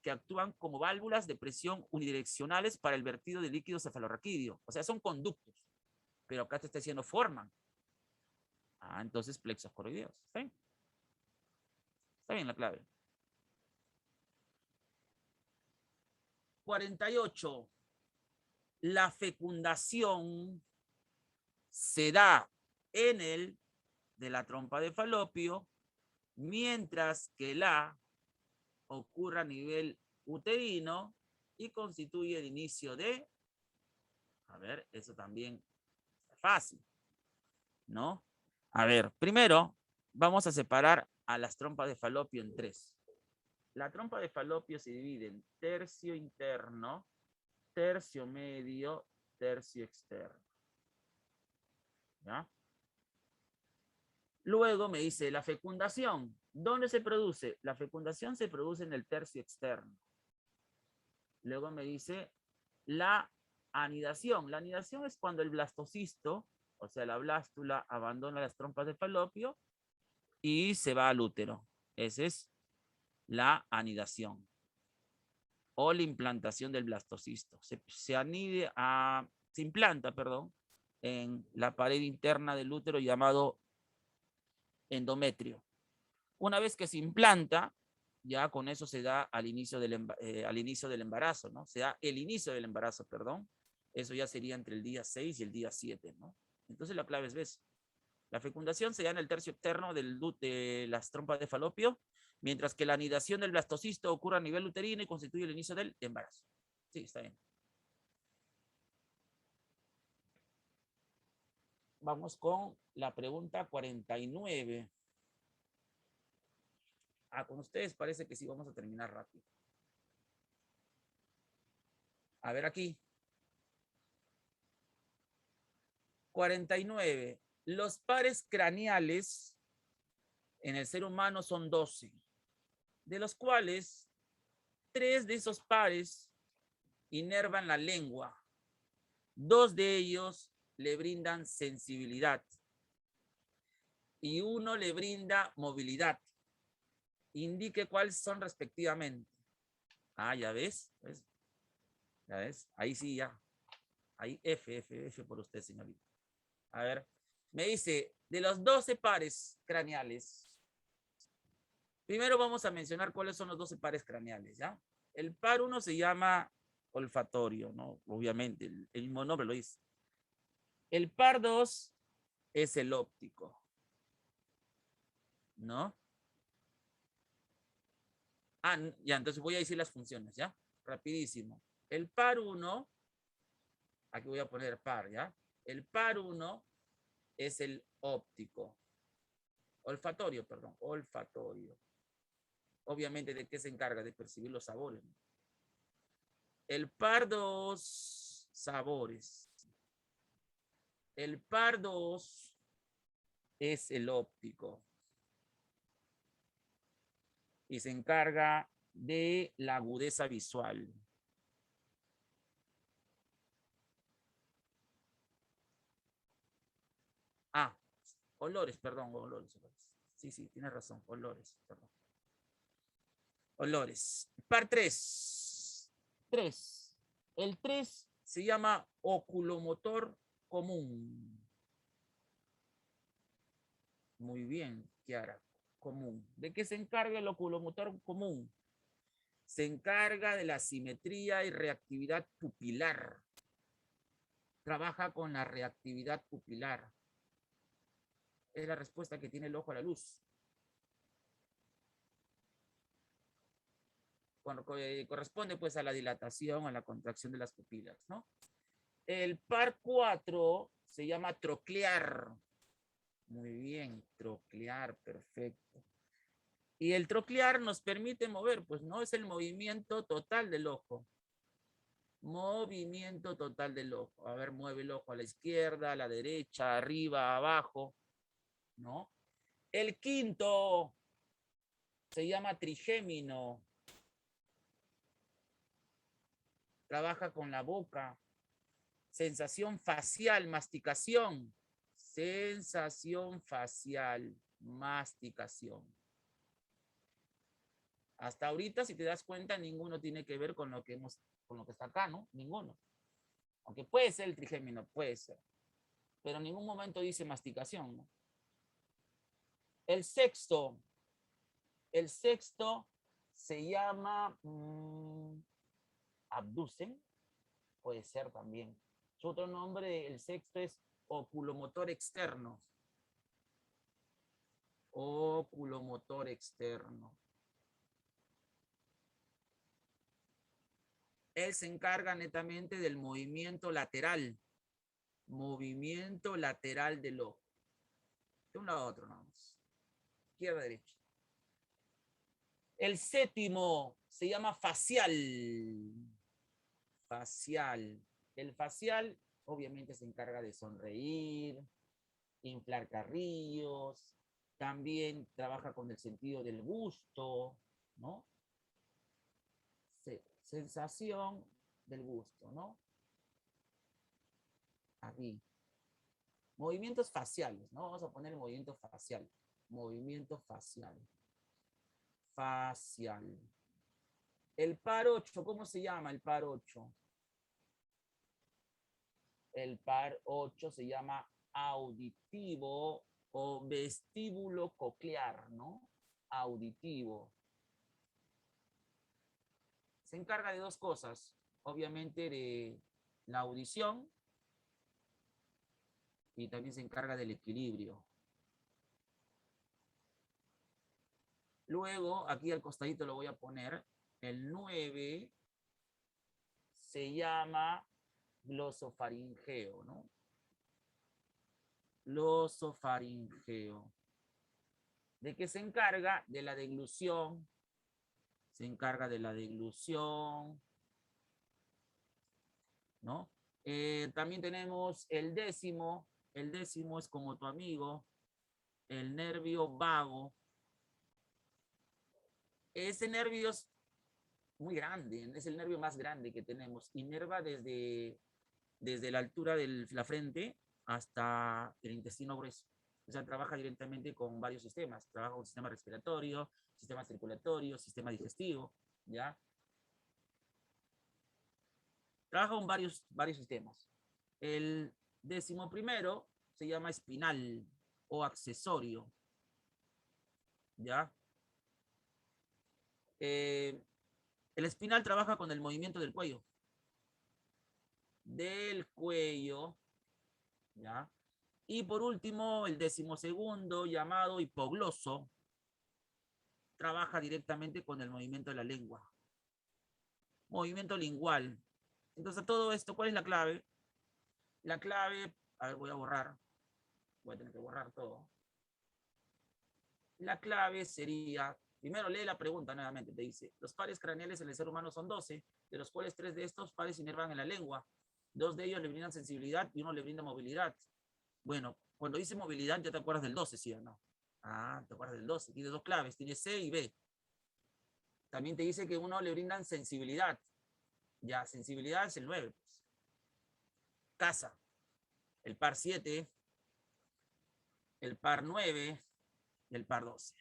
que actúan como válvulas de presión unidireccionales para el vertido de líquido cefalorraquídeo. O sea, son conductos, pero acá te está diciendo forman. Entonces plexos coroideos. ¿Está bien? Está bien la clave. 48. La fecundación se da en el de la trompa de falopio, mientras que la ocurre a nivel uterino y constituye el inicio de, a ver, eso también es fácil, ¿no? A ver, primero vamos a separar a las trompas de falopio en tres. La trompa de falopio se divide en tercio interno, tercio medio, tercio externo. ¿Ya? Luego me dice la fecundación. ¿Dónde se produce? La fecundación se produce en el tercio externo. Luego me dice la anidación. La anidación es cuando el blastocisto, o sea, la blástula, abandona las trompas de falopio y se va al útero. Esa es la anidación. O la implantación del blastocisto. Se implanta, perdón, en la pared interna del útero llamado endometrio. Una vez que se implanta, ya con eso se da al inicio del embarazo, ¿no? Se da el inicio del embarazo, perdón. Eso ya sería entre el día 6 y el día 7, ¿no? Entonces la clave es, ¿ves? La fecundación se da en el tercio externo de las trompas de falopio, mientras que la anidación del blastocisto ocurre a nivel uterino y constituye el inicio del embarazo. Sí, está bien. Vamos con la pregunta 49. Con ustedes parece que sí vamos a terminar rápido. A ver aquí. 49. Los pares craneales en el ser humano son 12, de los cuales 3 de esos pares inervan la lengua. 2 de ellos le brindan sensibilidad y 1 le brinda movilidad. Indique cuáles son respectivamente. Ya ves. Ya ves. Ahí sí, ya. Ahí F por usted, señorita. A ver. Me dice, de los 12 pares craneales, primero vamos a mencionar cuáles son los 12 pares craneales, ¿ya? El par 1 se llama olfatorio, ¿no? Obviamente, el mismo nombre lo dice. El par 2 es el óptico, ¿no? Ya, entonces voy a decir las funciones, ¿ya? Rapidísimo. El par 1, aquí voy a poner par, ¿ya? El par 1 es el óptico. Olfatorio, perdón, olfatorio. Obviamente, ¿de qué se encarga? De percibir los sabores. El par 2, sabores. El par 2 es el óptico. Y se encarga de la agudeza visual. Olores, perdón, olores. Sí, tienes razón, olores, perdón. Olores. Par 3. 3. El 3 se llama oculomotor común. Muy bien, Kiara. Común. ¿De qué se encarga el oculomotor común? Se encarga de la simetría y reactividad pupilar. Trabaja con la reactividad pupilar. Es la respuesta que tiene el ojo a la luz. Corresponde pues a la dilatación, a la contracción de las pupilas, ¿no? El par 4 se llama troclear. Muy bien, troclear, perfecto. Y el troclear nos permite mover, pues no es el movimiento total del ojo. Movimiento total del ojo. A ver, mueve el ojo a la izquierda, a la derecha, arriba, abajo, ¿no? El quinto se llama trigémino. trabaja con la boca. Sensación facial, masticación. Sensación facial, masticación. Hasta ahorita, si te das cuenta, ninguno tiene que ver con lo que está acá, ¿no? Ninguno. Aunque puede ser el trigémino, puede ser. Pero en ningún momento dice masticación, ¿no? El sexto se llama abducen, puede ser también. Su otro nombre, el sexto, es oculomotor externo. Oculomotor externo. Él se encarga netamente del movimiento lateral. Movimiento lateral del ojo. De un lado a otro, nada más. Izquierda, derecha. El séptimo se llama facial. Facial. El facial obviamente se encarga de sonreír, inflar carrillos, también trabaja con el sentido del gusto, ¿no? Sensación del gusto, ¿no? Aquí. Movimientos faciales, ¿no? Vamos a poner el movimiento facial. Movimiento facial. Facial. El par 8, ¿cómo se llama el par 8? El par 8 se llama auditivo o vestíbulo coclear, ¿no? Auditivo. Se encarga de dos cosas, obviamente de la audición y también se encarga del equilibrio. Luego, aquí al costadito lo voy a poner, el 9 se llama glosofaringeo, ¿no? Glosofaringeo. ¿De qué se encarga? De la deglución. Se encarga de la deglución, ¿no? También tenemos el décimo. El décimo es como tu amigo, el nervio vago. Ese nervio es muy grande, es el nervio más grande que tenemos. Inerva desde la altura de la frente hasta el intestino grueso. O sea, trabaja directamente con varios sistemas. Trabaja con el sistema respiratorio, sistema circulatorio, sistema digestivo, ¿ya? Trabaja con varios sistemas. El 11º se llama espinal o accesorio, ¿ya? El espinal trabaja con el movimiento del cuello. ¿Ya? Y por último, el 12º, llamado hipogloso, trabaja directamente con el movimiento de la lengua. Movimiento lingual. Entonces, todo esto, ¿cuál es la clave? La clave, a ver, voy a borrar. Voy a tener que borrar todo. La clave sería, primero lee la pregunta nuevamente, te dice, los pares craneales en el ser humano son 12, de los cuales 3 de estos pares inervan en la lengua. 2 de ellos le brindan sensibilidad y 1 le brinda movilidad. Bueno, cuando dice movilidad ya te acuerdas del 12, ¿sí o no? Ah, te acuerdas del 12. Tiene dos claves, tiene C y B. También te dice que 1 le brindan sensibilidad. Ya, sensibilidad es el 9. Pues. Casa, el par 7, el par 9 y el par 12.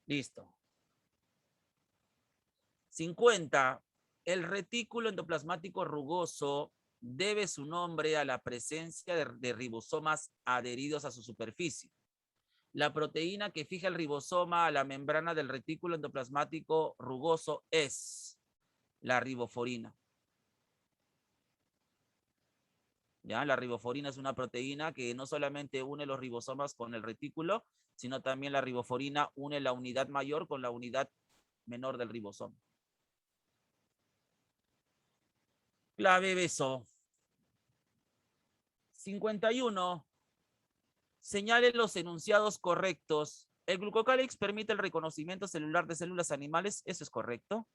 Listo. 50. El retículo endoplasmático rugoso debe su nombre a la presencia de ribosomas adheridos a su superficie. La proteína que fija el ribosoma a la membrana del retículo endoplasmático rugoso es la riboforina. ¿Ya? La riboforina es una proteína que no solamente une los ribosomas con el retículo, sino también la riboforina une la unidad mayor con la unidad menor del ribosoma. Clave beso. 51. Señale los enunciados correctos. El glucocálix permite el reconocimiento celular de células animales. Eso es correcto.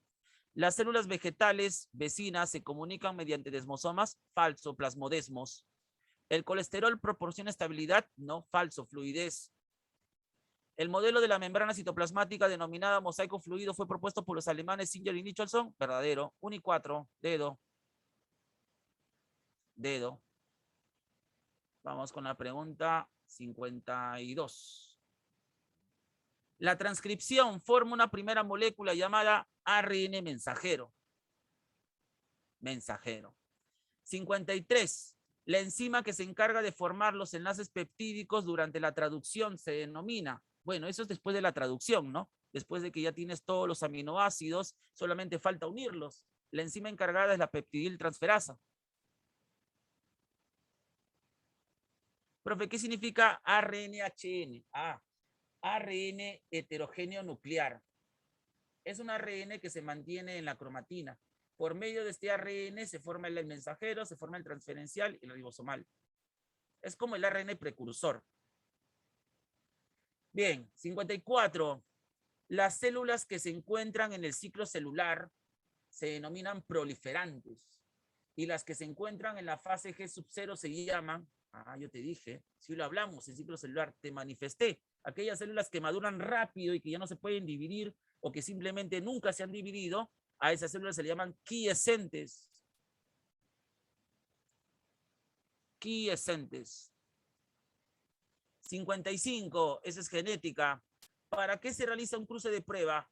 Las células vegetales vecinas se comunican mediante desmosomas. Falso, plasmodesmos. El colesterol proporciona estabilidad. No, falso, fluidez. El modelo de la membrana citoplasmática denominada mosaico fluido fue propuesto por los alemanes Singer y Nicholson. Verdadero. 1 y 4. Dedo. Dedo. Vamos con la pregunta 52. La transcripción forma una primera molécula llamada ARN mensajero. Mensajero. 53. La enzima que se encarga de formar los enlaces peptídicos durante la traducción se denomina. Bueno, eso es después de la traducción, ¿no? Después de que ya tienes todos los aminoácidos, solamente falta unirlos. La enzima encargada es la peptidiltransferasa. Profe, ¿qué significa ARN-HN? ARN heterogéneo nuclear. Es un ARN que se mantiene en la cromatina. Por medio de este ARN se forma el mensajero, se forma el transferencial y el ribosomal. Es como el ARN precursor. Bien, 54. Las células que se encuentran en el ciclo celular se denominan proliferantes. Y las que se encuentran en la fase G sub 0 se llaman, yo te dije, si lo hablamos en ciclo celular, te manifesté, aquellas células que maduran rápido y que ya no se pueden dividir o que simplemente nunca se han dividido, a esas células se le llaman quiescentes. Quiescentes. 55, esa es genética. ¿Para qué se realiza un cruce de prueba?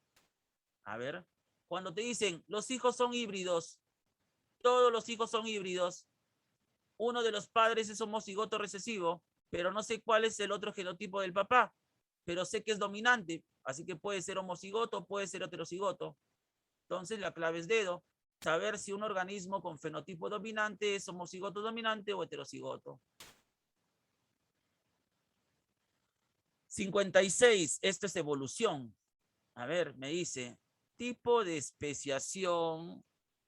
A ver, cuando te dicen, los hijos son híbridos, todos los hijos son híbridos, uno de los padres es homocigoto recesivo, pero no sé cuál es el otro genotipo del papá, pero sé que es dominante, así que puede ser homocigoto, puede ser heterocigoto. Entonces la clave es dedo, saber si un organismo con fenotipo dominante es homocigoto dominante o heterocigoto. 56, esto es evolución. A ver, me dice, tipo de especiación,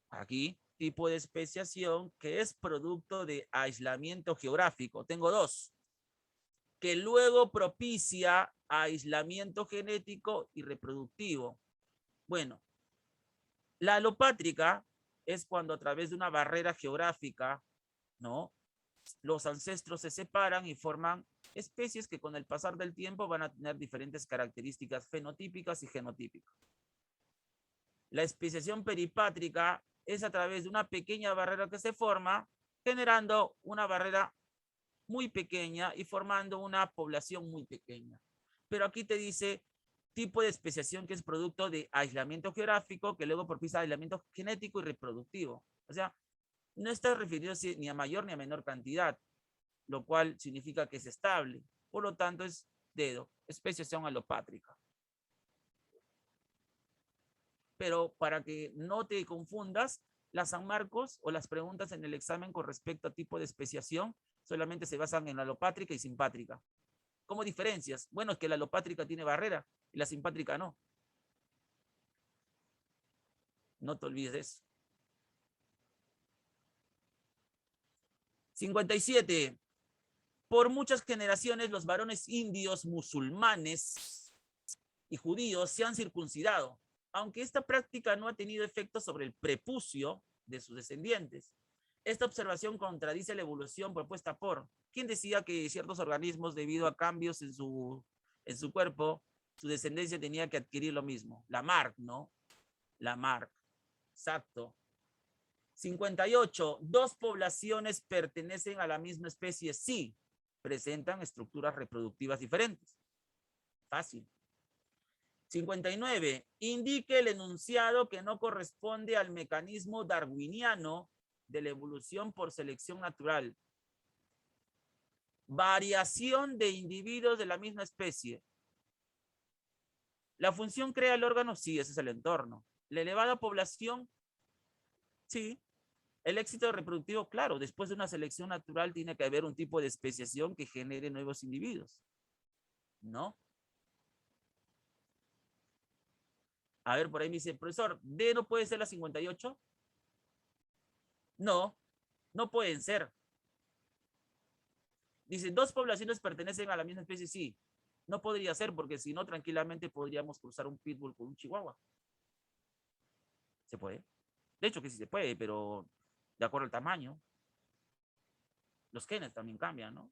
aquí, tipo de especiación que es producto de aislamiento geográfico. Tengo dos, que luego propicia aislamiento genético y reproductivo. Bueno, la alopátrica es cuando a través de una barrera geográfica, ¿no?, los ancestros se separan y forman especies que con el pasar del tiempo van a tener diferentes características fenotípicas y genotípicas. La especiación peripátrica es a través de una pequeña barrera que se forma, generando una barrera muy pequeña y formando una población muy pequeña. Pero aquí te dice tipo de especiación que es producto de aislamiento geográfico que luego propicia aislamiento genético y reproductivo. O sea, no está refiriéndose ni a mayor ni a menor cantidad, lo cual significa que es estable. Por lo tanto, es dedo, especiación alopátrica. Pero para que no te confundas, las San Marcos o las preguntas en el examen con respecto a tipo de especiación solamente se basan en la alopátrica y simpátrica. ¿Cómo diferencias? Bueno, es que la alopátrica tiene barrera y la simpátrica no. No te olvides de eso. 57. Por muchas generaciones los varones indios, musulmanes y judíos se han circuncidado, aunque esta práctica no ha tenido efecto sobre el prepucio de sus descendientes. Esta observación contradice la evolución propuesta por quien decía que ciertos organismos, debido a cambios en su cuerpo, su descendencia tenía que adquirir lo mismo. Lamarck, ¿no? Lamarck. Exacto. 58. Dos poblaciones pertenecen a la misma especie, sí, presentan estructuras reproductivas diferentes. Fácil. 59. Indique el enunciado que no corresponde al mecanismo darwiniano de la evolución por selección natural. Variación de individuos de la misma especie. ¿La función crea el órgano? Sí, ese es el entorno. ¿La elevada población? Sí. El éxito reproductivo, claro, después de una selección natural tiene que haber un tipo de especiación que genere nuevos individuos, ¿no? A ver, por ahí me dice, profesor, ¿D no puede ser la 58? No, no pueden ser. Dice, dos poblaciones pertenecen a la misma especie, sí. No podría ser, porque si no, tranquilamente podríamos cruzar un pitbull con un chihuahua. ¿Se puede? De hecho que sí se puede, pero de acuerdo al tamaño. Los genes también cambian, ¿no?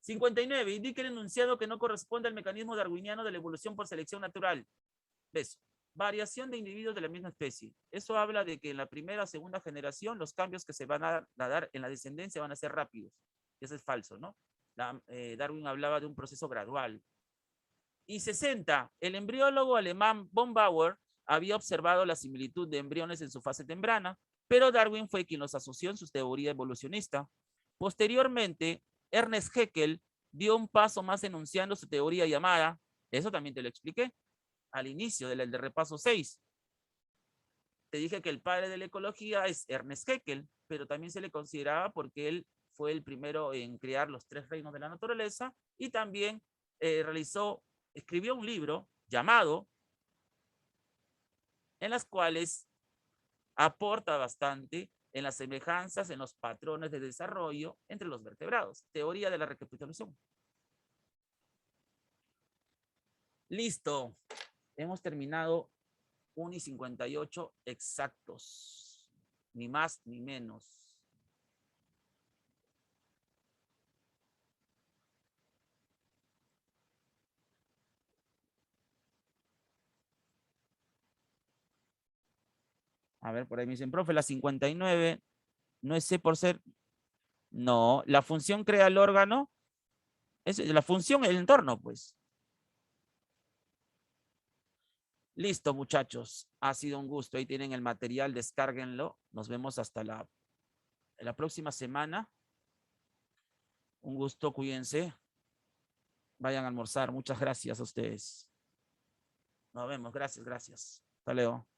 59. Indique el enunciado que no corresponde al mecanismo darwiniano de la evolución por selección natural. ¿Ves? Variación de individuos de la misma especie. Eso habla de que en la primera o segunda generación los cambios que se van a dar en la descendencia van a ser rápidos. Eso es falso, ¿no? Darwin hablaba de un proceso gradual. Y 60. El embriólogo alemán von Bauer había observado la similitud de embriones en su fase temprana, pero Darwin fue quien los asoció en su teoría evolucionista. Posteriormente, Ernest Haeckel dio un paso más enunciando su teoría llamada, eso también te lo expliqué, al inicio del repaso 6. Te dije que el padre de la ecología es Ernest Haeckel, pero también se le consideraba porque él fue el primero en crear los 3 reinos de la naturaleza y también escribió un libro llamado, en las cuales aporta bastante en las semejanzas, en los patrones de desarrollo entre los vertebrados. Teoría de la recapitulación. Listo. Hemos terminado 1:58 exactos. Ni más ni menos. A ver, por ahí me dicen, profe, la 59 no es C por ser. No, la función crea el órgano. Es la función, el entorno, pues. Listo, muchachos. Ha sido un gusto. Ahí tienen el material, descárguenlo. Nos vemos hasta la próxima semana. Un gusto, cuídense. Vayan a almorzar. Muchas gracias a ustedes. Nos vemos. Gracias, gracias. Hasta luego.